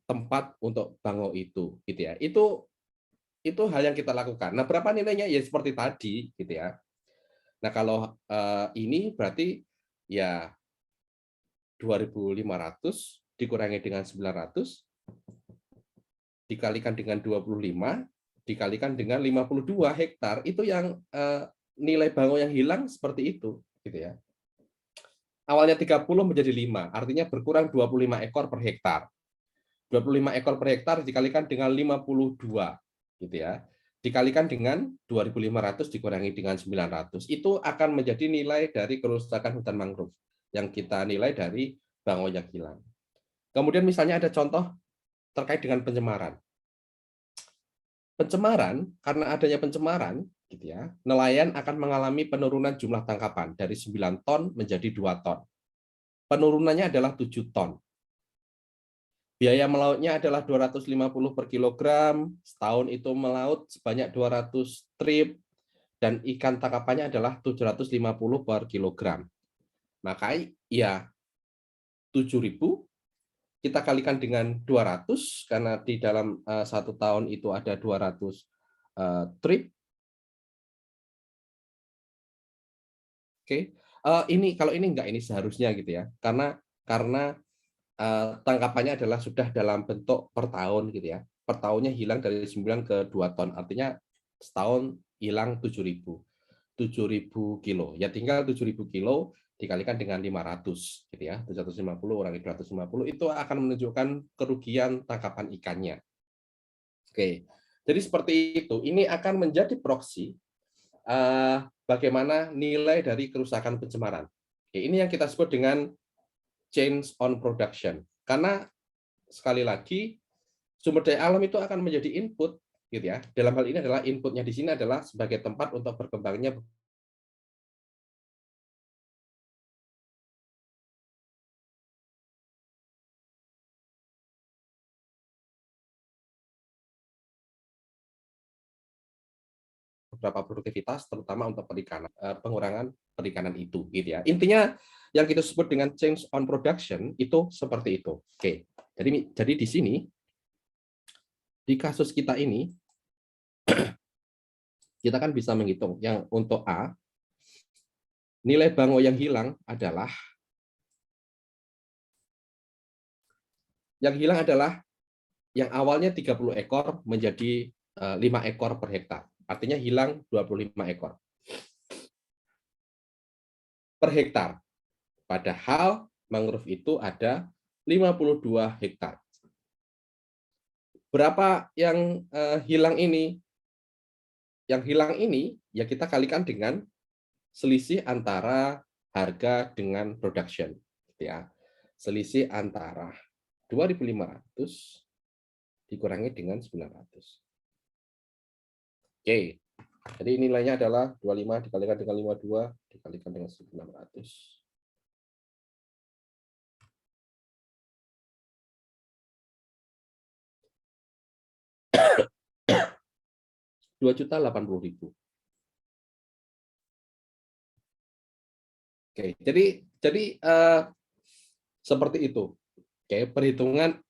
tempat untuk bangau itu, gitu ya. Itu hal yang kita lakukan. Nah, berapa nilainya? Ya seperti tadi, gitu ya. Nah, kalau ini berarti ya 2.500 dikurangi dengan 900 dikalikan dengan 25 dikalikan dengan 52 hektar, itu yang nilai bangau yang hilang seperti itu, gitu ya. Awalnya 30 menjadi 5, artinya berkurang 25 ekor per hektar. 25 ekor per hektar dikalikan dengan 52, gitu ya. Dikalikan dengan 2.500 dikurangi dengan 900, itu akan menjadi nilai dari kerusakan hutan mangrove yang kita nilai dari bangau yang hilang. Kemudian misalnya ada contoh terkait dengan pencemaran. Pencemaran, karena adanya pencemaran, gitu ya, nelayan akan mengalami penurunan jumlah tangkapan dari 9 ton menjadi 2 ton. Penurunannya adalah 7 ton. Biaya melautnya adalah 250 per kilogram, setahun itu melaut sebanyak 200 trip, dan ikan tangkapannya adalah 750 per kilogram. Maka ya 7.000 kita kalikan dengan 200, karena di dalam 1 tahun itu ada 200 trip. Oke, ini kalau ini enggak, ini seharusnya gitu ya, karena tangkapannya adalah sudah dalam bentuk per tahun gitu ya. Per tahunnya hilang dari 9 ke 2 ton, artinya setahun hilang 7.000 kilo. Ya tinggal 7.000 kilo dikalikan dengan 500 gitu ya. 750 kurangi 250 itu akan menunjukkan kerugian tangkapan ikannya. Oke. Jadi seperti itu. Ini akan menjadi proksi bagaimana nilai dari kerusakan pencemaran. Oke, ini yang kita sebut dengan change on production. Karena sekali lagi sumber daya alam itu akan menjadi input, gitu ya. Dalam hal ini adalah inputnya di sini adalah sebagai tempat untuk berkembangnya beberapa produktivitas, terutama untuk perikanan, pengurangan perikanan itu, gitu ya. Intinya yang kita sebut dengan change on production itu seperti itu. Oke, jadi di sini di kasus kita ini kita kan bisa menghitung yang untuk A, nilai bangau yang hilang adalah yang awalnya 30 ekor menjadi 5 ekor per hektar. Artinya hilang 25 ekor per hektar. Padahal mangrove itu ada 52 hektar. Berapa yang hilang ini? Yang hilang ini ya kita kalikan dengan selisih antara harga dengan production, ya. Selisih antara 2.500 dikurangi dengan 900. Oke. Jadi nilainya adalah 25 dikalikan dengan 52 dikalikan dengan 900. 2.080.000. Oke, jadi seperti itu. Oke, perhitungan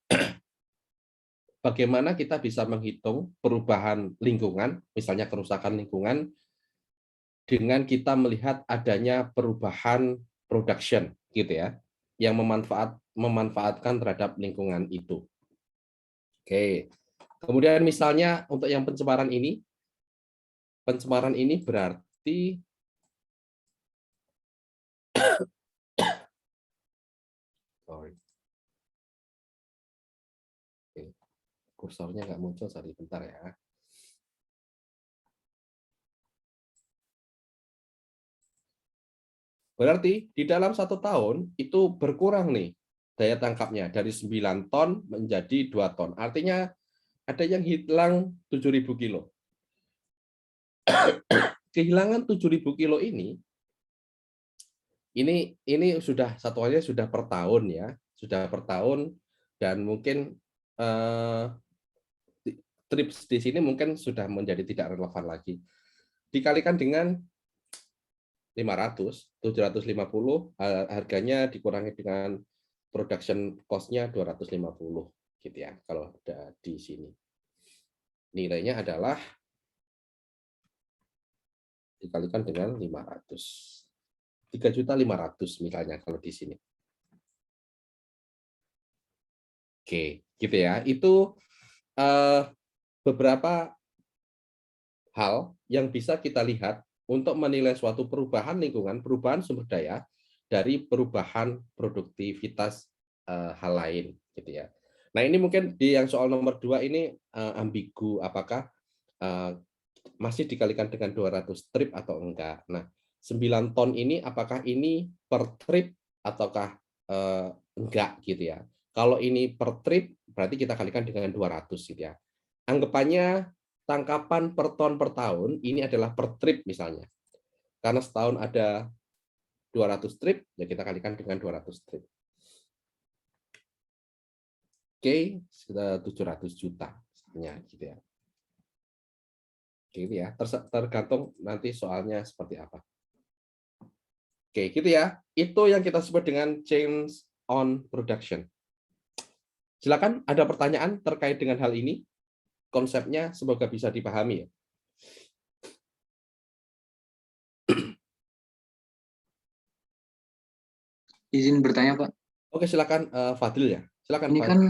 bagaimana kita bisa menghitung perubahan lingkungan, misalnya kerusakan lingkungan, dengan kita melihat adanya perubahan production, gitu ya, yang memanfaatkan terhadap lingkungan itu. Oke, kemudian misalnya untuk yang pencemaran ini berarti sorry, kursornya nggak muncul, sorry, bentar ya. Berarti di dalam 1 tahun itu berkurang nih daya tangkapnya dari 9 ton menjadi 2 ton. Artinya ada yang hilang 7.000 kilo. Kehilangan 7.000 kilo ini sudah satuannya sudah per tahun ya, sudah per tahun, dan mungkin trips di sini mungkin sudah menjadi tidak relevan lagi. Dikalikan dengan 500, 750, harganya dikurangi dengan production cost-nya 250 gitu ya. Kalau ada di sini. Nilainya adalah dikalikan dengan 500. 3.500.000 misalnya kalau di sini. Oke, gitu ya. Itu beberapa hal yang bisa kita lihat untuk menilai suatu perubahan lingkungan, perubahan sumber daya dari perubahan produktivitas hal lain, gitu ya. Nah, ini mungkin di yang soal nomor 2 ini ambigu, apakah masih dikalikan dengan 200 trip atau enggak. Nah, 9 ton ini apakah ini per trip ataukah enggak gitu ya. Kalau ini per trip berarti kita kalikan dengan 200 gitu ya. Anggapannya tangkapan per ton per tahun ini adalah per trip misalnya. Karena setahun ada 200 trip, ya kita kalikan dengan 200 trip. Oke, sekitar 700 juta misalnya gitu ya. Gitu ya, tergantung nanti soalnya seperti apa. Oke, gitu ya. Itu yang kita sebut dengan change on production. Silakan ada pertanyaan terkait dengan hal ini. Konsepnya semoga bisa dipahami ya. Izin bertanya, Pak. Oke, silakan Fadil ya. Silakan Ini Fadil. kan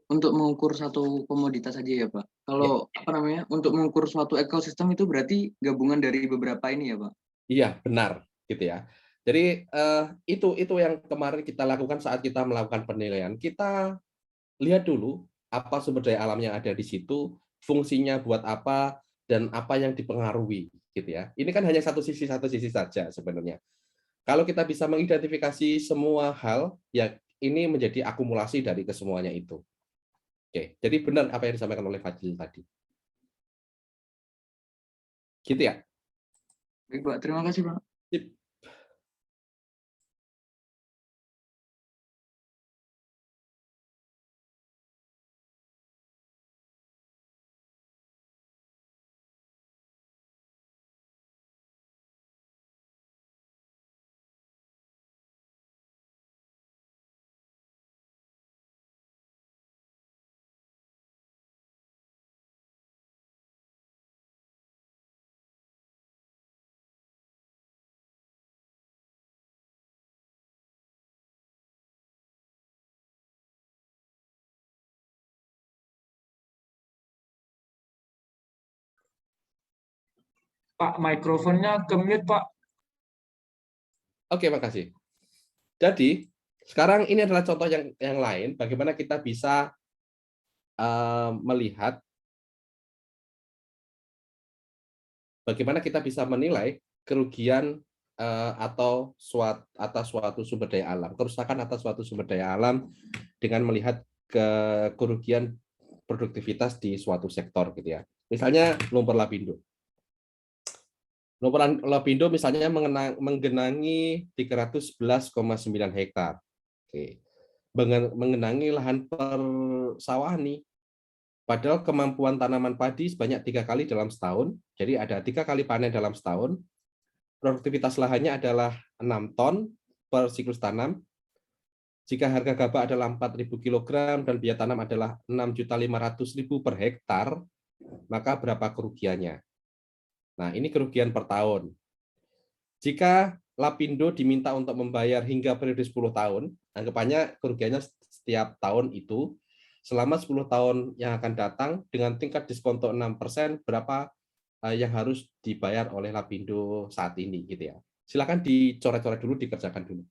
untuk mengukur satu komoditas saja ya, Pak. Kalau apa namanya, untuk mengukur suatu ekosistem itu berarti gabungan dari beberapa ini ya, Pak? Iya, benar, gitu ya. Jadi itu yang kemarin kita lakukan saat kita melakukan penilaian. Kita lihat dulu apa sumber daya alam yang ada di situ, fungsinya buat apa, dan apa yang dipengaruhi, gitu ya. Ini kan hanya satu sisi saja sebenarnya. Kalau kita bisa mengidentifikasi semua hal, ya ini menjadi akumulasi dari kesemuanya itu. Oke, jadi benar apa yang disampaikan oleh Fadil tadi. Gitu ya. Baik, Pak. Terima kasih, Pak. Sip. Pak, mikrofonnya ke-mute, Pak. Oke, makasih. Jadi, sekarang ini adalah contoh yang lain, bagaimana kita bisa melihat, bagaimana kita bisa menilai kerugian atas suatu sumber daya alam, kerusakan atas suatu sumber daya alam dengan melihat kerugian produktivitas di suatu sektor gitu ya. Misalnya lumpur lapindo. Lumpur lapindo misalnya menggenangi 311,9 hektar. Oke. Mengenangi lahan persawahan nih. Padahal kemampuan tanaman padi sebanyak 3 kali dalam setahun. Jadi ada 3 kali panen dalam setahun. Produktivitas lahannya adalah 6 ton per siklus tanam. Jika harga gabah adalah 4.000 kg dan biaya tanam adalah 6.500.000 per hektar, maka berapa kerugiannya? Nah, ini kerugian per tahun. Jika Lapindo diminta untuk membayar hingga periode 10 tahun, anggapannya kerugiannya setiap tahun itu, selama 10 tahun yang akan datang, dengan tingkat diskonto 6%, berapa yang harus dibayar oleh Lapindo saat ini gitu ya. Silakan dicoret-coret dulu, dikerjakan dulu.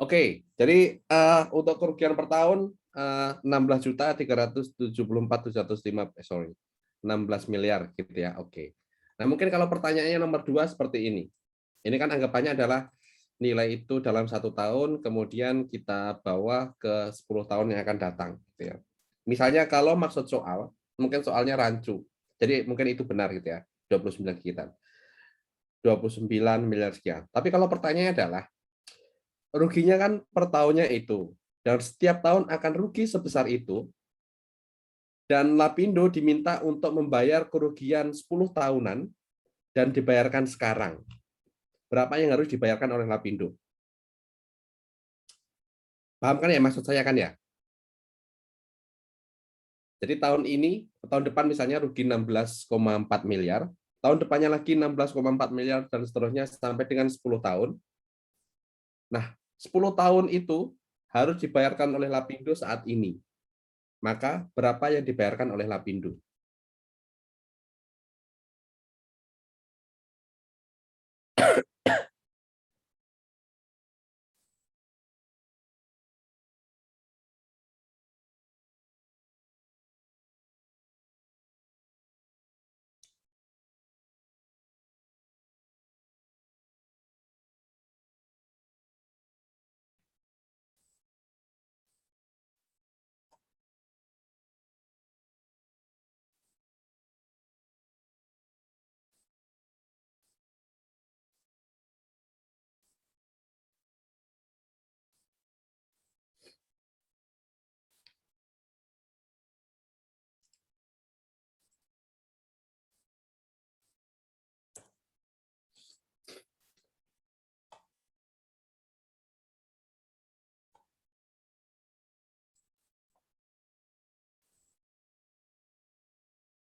Oke, jadi untuk kerugian per tahun 16.374.705 sorry 16 miliar gitu ya. Oke. Nah, mungkin kalau pertanyaannya nomor 2 seperti ini. Ini kan anggapannya adalah nilai itu dalam 1 tahun, kemudian kita bawa ke 10 tahun yang akan datang gitu ya. Misalnya kalau maksud soal, mungkin soalnya rancu. Jadi mungkin itu benar gitu ya. 29 sekian. 29 miliar sekian. Tapi kalau pertanyaannya adalah ruginya kan per tahunnya itu, dan setiap tahun akan rugi sebesar itu, dan Lapindo diminta untuk membayar kerugian 10 tahunan dan dibayarkan sekarang. Berapa yang harus dibayarkan oleh Lapindo? Paham kan ya maksud saya kan ya? Jadi tahun ini, tahun depan misalnya rugi 16,4 miliar, tahun depannya lagi 16,4 miliar, dan seterusnya sampai dengan 10 tahun. Nah, 10 tahun itu harus dibayarkan oleh Lapindo saat ini. Maka berapa yang dibayarkan oleh Lapindo?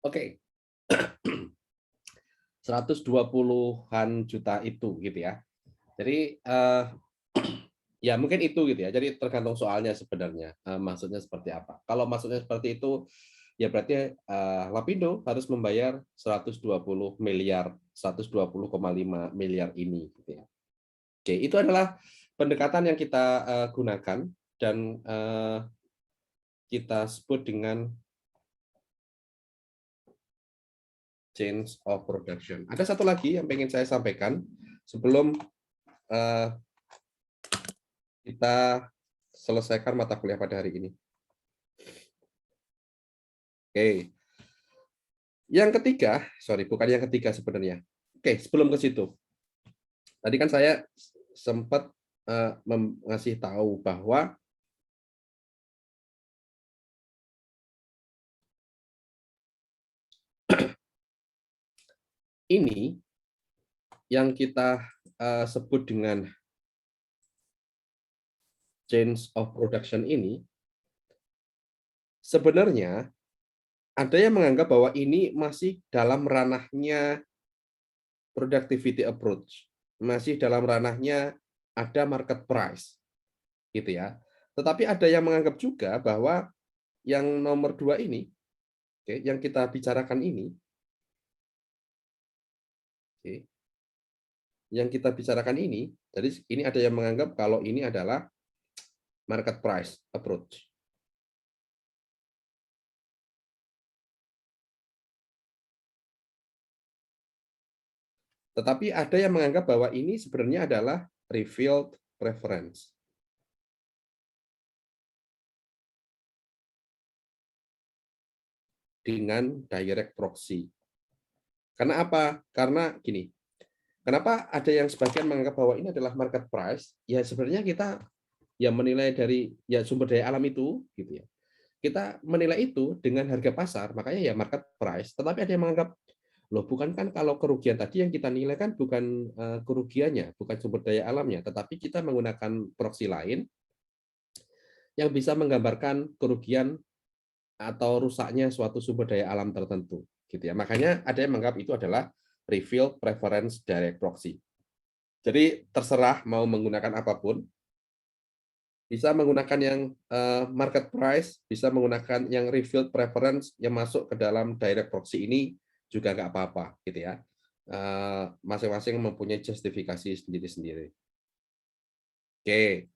Oke, 120-an juta itu gitu ya. Jadi ya mungkin itu gitu ya. Jadi tergantung soalnya sebenarnya maksudnya seperti apa. Kalau maksudnya seperti itu ya berarti Lapindo harus membayar 120 miliar, 120,5 miliar ini gitu ya. Oke, itu adalah pendekatan yang kita gunakan dan kita sebut dengan change of production. Ada satu lagi yang ingin saya sampaikan sebelum kita selesaikan mata kuliah pada hari ini. Oke. Yang ketiga, sorry, bukan yang ketiga sebenarnya. Oke, sebelum ke situ. Tadi kan saya sempat ngasih tahu bahwa ini yang kita sebut dengan change of production ini sebenarnya ada yang menganggap bahwa ini masih dalam ranahnya productivity approach, masih dalam ranahnya ada market price, gitu ya. Tetapi ada yang menganggap juga bahwa yang nomor 2 ini, oke, yang kita bicarakan ini, oke, yang kita bicarakan ini, jadi ini ada yang menganggap kalau ini adalah market price approach. Tetapi ada yang menganggap bahwa ini sebenarnya adalah revealed preference. Dengan direct proxy. Karena apa? Karena gini, kenapa ada yang sebagian menganggap bahwa ini adalah market price? Ya sebenarnya kita ya menilai dari ya sumber daya alam itu, gitu ya. Kita menilai itu dengan harga pasar, makanya ya market price. Tetapi ada yang menganggap, loh bukan kan kalau kerugian tadi yang kita nilai kan bukan kerugiannya, bukan sumber daya alamnya, tetapi kita menggunakan proxy lain yang bisa menggambarkan kerugian atau rusaknya suatu sumber daya alam tertentu, gitu ya. Makanya ada yang menganggap itu adalah revealed preference direct proxy. Jadi terserah mau menggunakan apapun, bisa menggunakan yang market price, bisa menggunakan yang revealed preference yang masuk ke dalam direct proxy ini juga nggak apa-apa, gitu ya. Masing-masing mempunyai justifikasi sendiri-sendiri. Oke.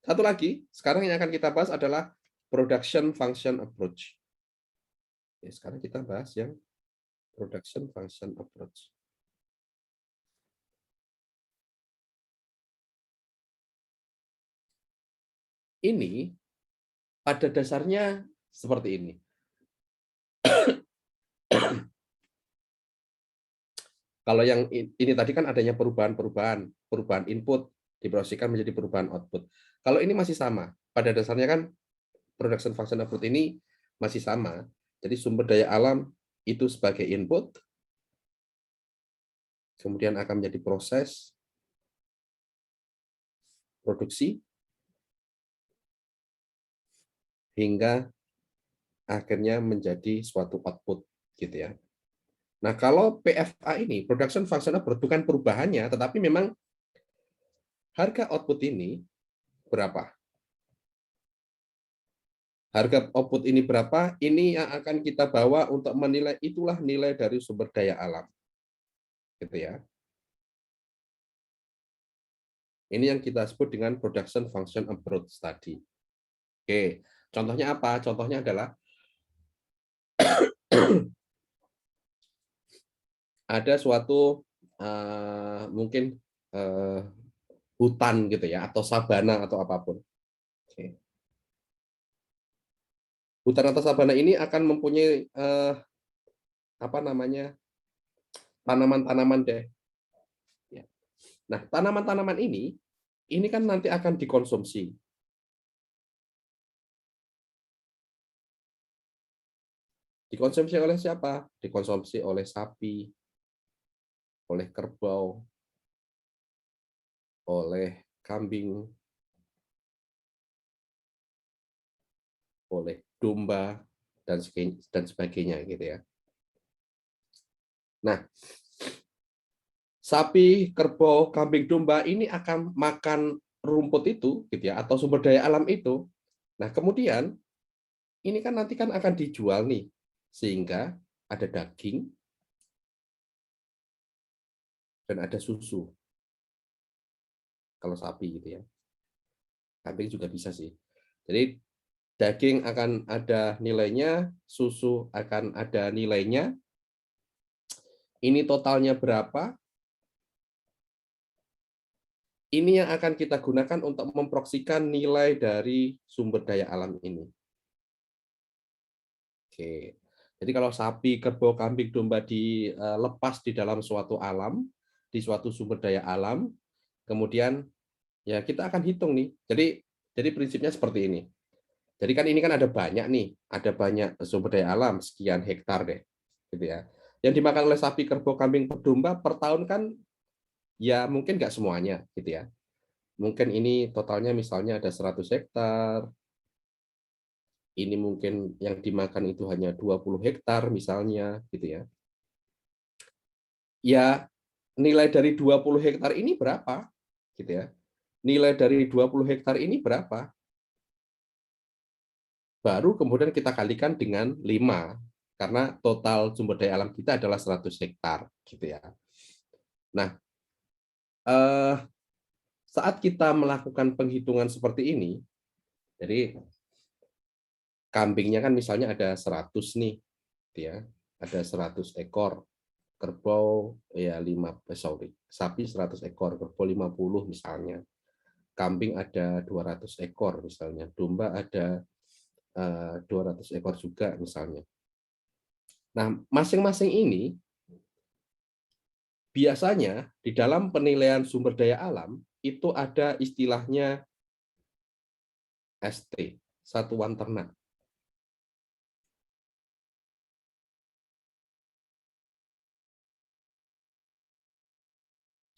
Satu lagi, sekarang yang akan kita bahas adalah production function approach. Oke, sekarang kita bahas yang production function approach. Ini pada dasarnya seperti ini. Kalau yang ini tadi kan adanya perubahan input diproseskan menjadi perubahan output. Kalau ini masih sama, pada dasarnya kan production function approach ini masih sama. Jadi sumber daya alam itu sebagai input, kemudian akan menjadi proses produksi, hingga akhirnya menjadi suatu output, gitu ya. Nah, kalau PFA ini, production function approach, bukan perubahannya, tetapi memang harga output ini berapa? Harga output ini berapa? Ini yang akan kita bawa untuk menilai, itulah nilai dari sumber daya alam. Gitu ya. Ini yang kita sebut dengan production function approach tadi. Oke, contohnya apa? Contohnya adalah ada suatu mungkin hutan gitu ya, atau sabana atau apapun. Oke. Hutan atau sabana ini akan mempunyai apa namanya, tanaman-tanaman deh. Ya. Nah, tanaman-tanaman ini kan nanti akan dikonsumsi. Dikonsumsi oleh siapa? Dikonsumsi oleh sapi, oleh kerbau, oleh kambing, oleh domba, dan sebagainya gitu ya. Nah, sapi, kerbau, kambing, domba ini akan makan rumput itu gitu ya, atau sumber daya alam itu. Nah, kemudian ini kan nanti kan akan dijual nih, sehingga ada daging dan ada susu. Kalau sapi gitu ya. Kambing juga bisa sih. Jadi daging akan ada nilainya, susu akan ada nilainya. Ini totalnya berapa? Ini yang akan kita gunakan untuk memproksikan nilai dari sumber daya alam ini. Oke. Jadi kalau sapi, kerbau, kambing, domba dilepas di dalam suatu alam, di suatu sumber daya alam, kemudian ya kita akan hitung nih. Jadi prinsipnya seperti ini. Jadi kan ini kan ada banyak nih, ada banyak sumber daya alam, sekian hektar deh, gitu ya. Yang dimakan oleh sapi, kerbau, kambing, domba per tahun kan ya mungkin nggak semuanya, gitu ya. Mungkin ini totalnya misalnya ada 100 hektar, ini mungkin yang dimakan itu hanya 20 hektar misalnya, gitu ya. Ya nilai dari 20 hektar ini berapa, gitu ya. Nilai dari 20 hektar ini berapa? Baru kemudian kita kalikan dengan 5, karena total sumber daya alam kita adalah 100 hektar, gitu ya. Nah, saat kita melakukan penghitungan seperti ini, jadi kambingnya kan misalnya ada 100 nih, gitu ya, ada 100 ekor, kerbau ya sapi 100 ekor, kerbau 50 misalnya, kambing ada 200 ekor misalnya, domba ada 200 ekor juga misalnya. Nah, masing-masing ini biasanya di dalam penilaian sumber daya alam itu ada istilahnya ST, satuan ternak.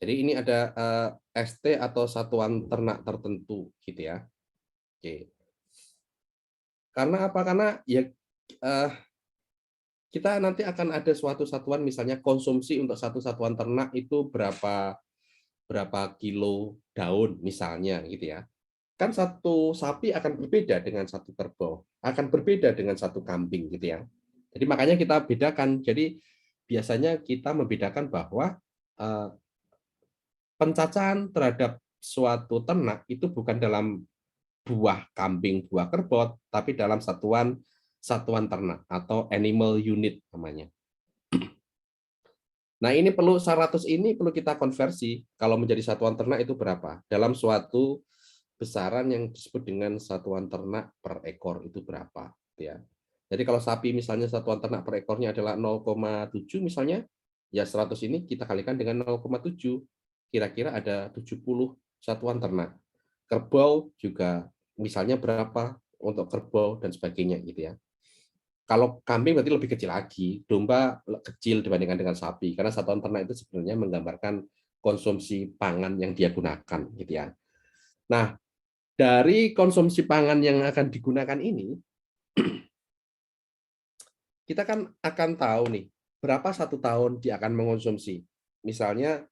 Jadi ini ada ST atau satuan ternak tertentu gitu ya. Oke. Karena apa? Karena ya kita nanti akan ada suatu satuan, misalnya konsumsi untuk satu satuan ternak itu berapa kilo daun misalnya gitu ya. Kan satu sapi akan berbeda dengan satu kerbau, akan berbeda dengan satu kambing gitu ya. Jadi makanya kita bedakan. Jadi biasanya kita membedakan bahwa pencacahan terhadap suatu ternak itu bukan dalam buah kambing, buah kerbau, tapi dalam satuan ternak atau animal unit namanya. Nah, ini 100 ini perlu kita konversi kalau menjadi satuan ternak itu berapa? Dalam suatu besaran yang disebut dengan satuan ternak per ekor itu berapa, ya. Jadi kalau sapi misalnya satuan ternak per ekornya adalah 0,7 misalnya, ya 100 ini kita kalikan dengan 0,7. Kira-kira ada 70 satuan ternak. Kerbau juga misalnya berapa untuk kerbau dan sebagainya gitu ya. Kalau kambing berarti lebih kecil lagi, domba kecil dibandingkan dengan sapi, karena satuan ternak itu sebenarnya menggambarkan konsumsi pangan yang dia gunakan, gitu ya. Nah, dari konsumsi pangan yang akan digunakan ini, kita kan akan tahu nih, berapa satu tahun dia akan mengonsumsi. Misalnya,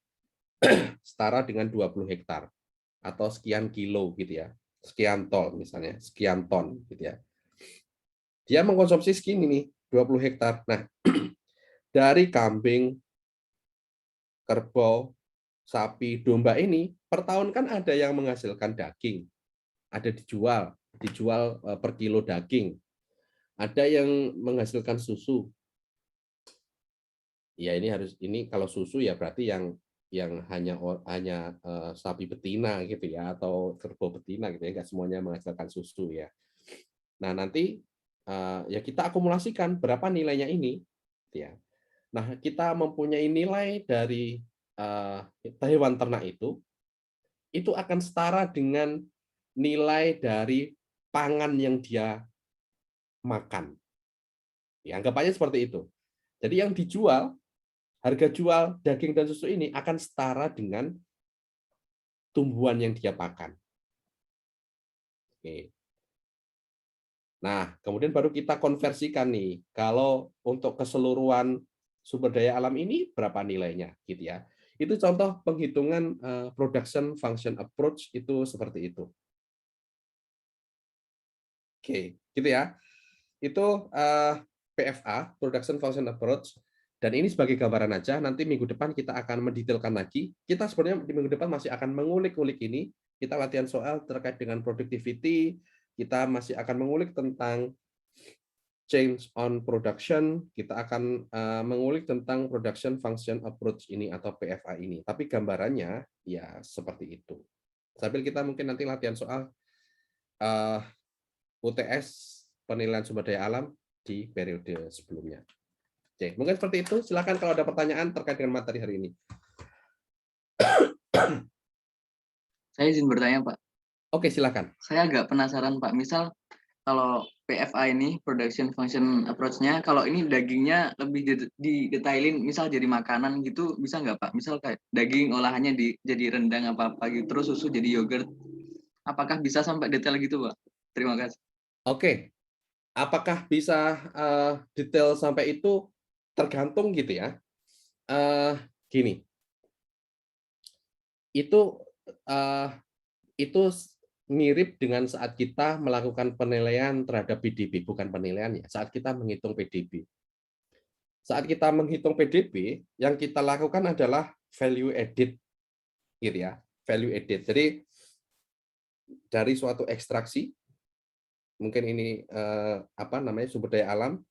setara dengan 20 hektar, atau sekian kilo, gitu ya. Sekian ton, misalnya, sekian ton, gitu ya. Dia mengkonsumsi segini nih, 20 hektar. Nah, dari kambing, kerbau, sapi, domba ini per tahun kan ada yang menghasilkan daging, ada dijual per kilo daging, ada yang menghasilkan susu. Ya ini kalau susu ya berarti yang hanya sapi betina gitu ya, atau kerbau betina gitu ya, nggak semuanya menghasilkan susu ya. Nah nanti ya kita akumulasikan berapa nilainya ini, ya. Nah kita mempunyai nilai dari hewan ternak itu akan setara dengan nilai dari pangan yang dia makan. Ya, anggapannya seperti itu. Jadi yang dijual, harga jual daging dan susu ini akan setara dengan tumbuhan yang dia pakan. Oke. Nah, kemudian baru kita konversikan nih, kalau untuk keseluruhan sumber daya alam ini berapa nilainya, gitu ya. Itu contoh penghitungan production function approach itu seperti itu. Oke, gitu ya. Itu PFA, production function approach. Dan ini sebagai gambaran aja, nanti minggu depan kita akan mendetailkan lagi. Kita sebenarnya di minggu depan masih akan mengulik-ulik ini. Kita latihan soal terkait dengan productivity, kita masih akan mengulik tentang change on production, kita akan mengulik tentang production function approach ini atau PFA ini. Tapi gambarannya ya seperti itu. Sambil kita mungkin nanti latihan soal UTS penilaian sumber daya alam di periode sebelumnya. Oke, mungkin seperti itu. Silakan kalau ada pertanyaan terkait dengan materi hari ini. Saya izin bertanya, Pak. Oke, silakan. Saya agak penasaran, Pak. Misal kalau PFA ini, Production Function Approach-nya, kalau ini dagingnya lebih didetailin, misal jadi makanan gitu, bisa nggak, Pak? Misal kayak daging olahannya jadi rendang apa-apa gitu, terus susu jadi yogurt. Apakah bisa sampai detail gitu, Pak? Terima kasih. Oke. Apakah bisa detail sampai itu? Tergantung gitu ya. Gini. Itu mirip dengan saat kita melakukan penilaian terhadap PDB, bukan penilaian ya, saat kita menghitung PDB. Saat kita menghitung PDB, yang kita lakukan adalah value added, gitu ya, value added. Jadi dari suatu ekstraksi, mungkin ini sumber daya alam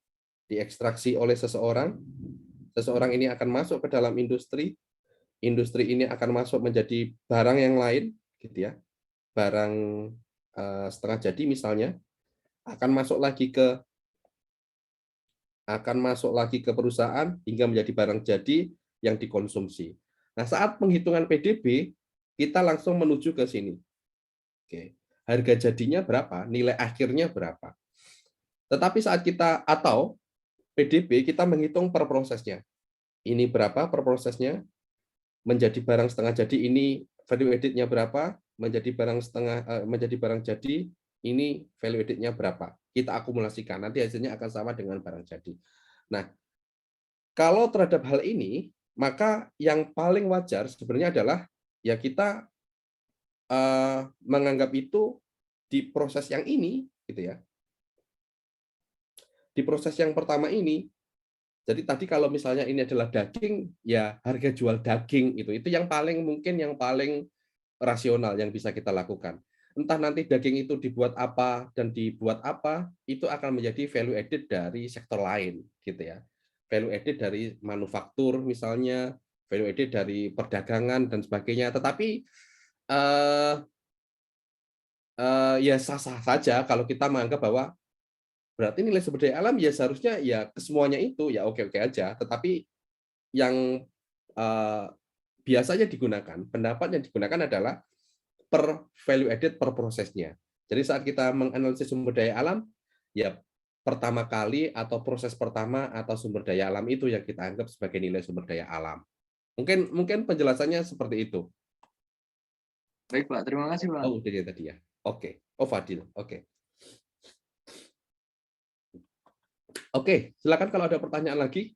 diekstraksi oleh seseorang ini akan masuk ke dalam industri ini akan masuk menjadi barang yang lain, gitu ya, barang setengah jadi misalnya, akan masuk lagi ke perusahaan hingga menjadi barang jadi yang dikonsumsi. Nah, saat penghitungan PDB, kita langsung menuju ke sini. Oke. Harga jadinya berapa? Nilai akhirnya berapa? Tetapi saat kita atau PDB, kita menghitung per prosesnya. Ini berapa per prosesnya? Menjadi barang setengah jadi ini value added-nya berapa? Menjadi barang jadi ini value added-nya berapa? Kita akumulasikan, nanti hasilnya akan sama dengan barang jadi. Nah, kalau terhadap hal ini, maka yang paling wajar sebenarnya adalah ya kita menganggap itu di proses yang ini, gitu ya. Di proses yang pertama ini, jadi tadi kalau misalnya ini adalah daging, ya harga jual daging itu yang paling rasional yang bisa kita lakukan. entah nanti daging itu dibuat apa dan dibuat apa, itu akan menjadi value added dari sektor lain, gitu ya. Value added dari manufaktur misalnya, value added dari perdagangan dan sebagainya. Tetapi ya sah-sah saja kalau kita menganggap bahwa berarti nilai sumber daya alam ya seharusnya ya kesemuanya itu ya oke-oke aja. Tetapi yang biasanya digunakan, pendapat yang digunakan adalah per value added per prosesnya. Jadi saat kita menganalisis sumber daya alam, ya pertama kali atau proses pertama atau sumber daya alam itu yang kita anggap sebagai nilai sumber daya alam. Mungkin penjelasannya seperti itu. Baik Pak, terima kasih Pak. Oh, udah tadi ya. Oke. Oh, Fadil. Oke. Oke, silakan kalau ada pertanyaan lagi.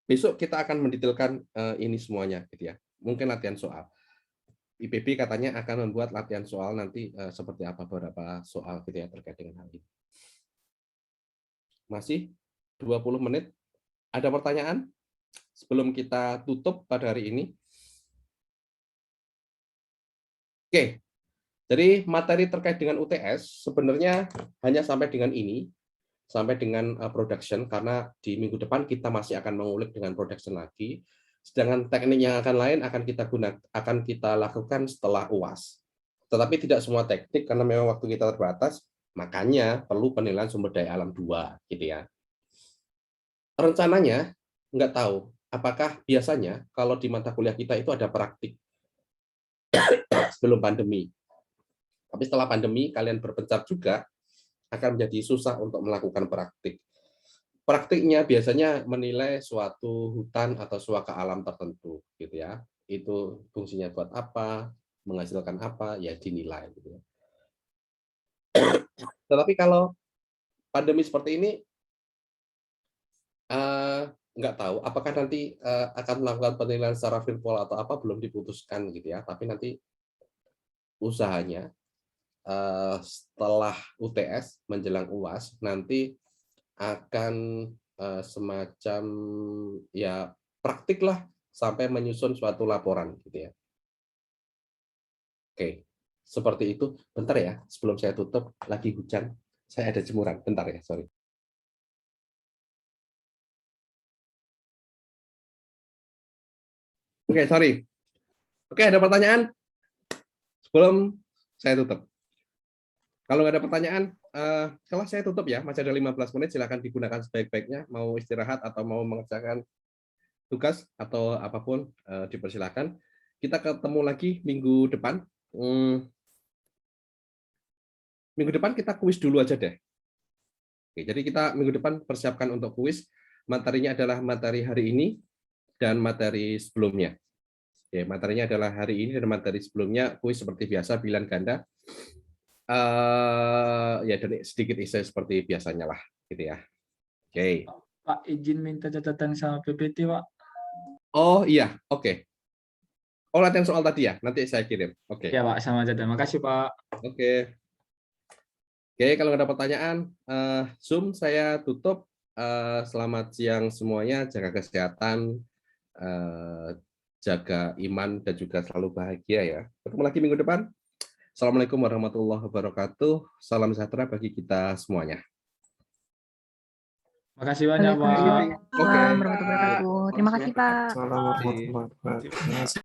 Besok kita akan mendetailkan ini semuanya, gitu ya. Mungkin latihan soal. IPB katanya akan membuat latihan soal nanti seperti apa beberapa soal gitu ya terkait dengan hal ini. Masih 20 menit. Ada pertanyaan sebelum kita tutup pada hari ini? Oke. Jadi materi terkait dengan UTS sebenarnya hanya sampai dengan ini, sampai dengan production, karena di minggu depan kita masih akan mengulik dengan production lagi. Sedangkan teknik yang lain akan kita lakukan setelah UAS. Tetapi tidak semua teknik karena memang waktu kita terbatas, makanya perlu penilaian sumber daya alam 2, gitu ya. Rencananya nggak tahu apakah biasanya kalau di mata kuliah kita itu ada praktik sebelum pandemi. Tapi setelah pandemi kalian berpencar juga akan menjadi susah untuk melakukan praktik. Praktiknya biasanya menilai suatu hutan atau suaka alam tertentu, gitu ya. Itu fungsinya buat apa, menghasilkan apa, ya dinilai. Gitu ya. Tetapi kalau pandemi seperti ini, nggak tahu apakah nanti akan melakukan penilaian secara virtual atau apa, belum diputuskan, gitu ya. Tapi nanti usahanya setelah UTS menjelang UAS nanti akan semacam ya praktik lah sampai menyusun suatu laporan gitu ya. Oke, seperti itu. Bentar ya, sebelum saya tutup lagi hujan, saya ada jemuran. Bentar ya, sorry. Oke, sorry. Oke, ada pertanyaan sebelum saya tutup? Kalau nggak ada pertanyaan, kalau saya tutup ya, masih ada 15 menit, silakan digunakan sebaik-baiknya, mau istirahat atau mau mengerjakan tugas atau apapun, dipersilakan. Kita ketemu lagi minggu depan. Minggu depan kita kuis dulu aja deh. Oke, jadi kita minggu depan persiapkan untuk kuis. Materinya adalah materi hari ini dan materi sebelumnya. Oke, materinya adalah hari ini dan materi sebelumnya kuis seperti biasa, pilihan ganda. Ya dan sedikit isi seperti biasanya lah, gitu ya. Oke. Pak, izin minta catatan sama PPT, Pak. Oh iya, oke. Oh, latihan soal tadi ya, nanti saya kirim. Oke. Ya, Pak, sama catatan. Makasih, Pak. Oke. Oke, kalau ada pertanyaan, Zoom saya tutup. Selamat siang semuanya, jaga kesehatan, jaga iman, dan juga selalu bahagia ya. Ketemu lagi minggu depan. Assalamualaikum warahmatullahi wabarakatuh. Salam sejahtera bagi kita semuanya. Makasih banyak, Pak. Waalaikumsalam Oke. warahmatullahi wabarakatuh. Terima kasih, Pak. Assalamualaikum warahmatullahi wabarakatuh.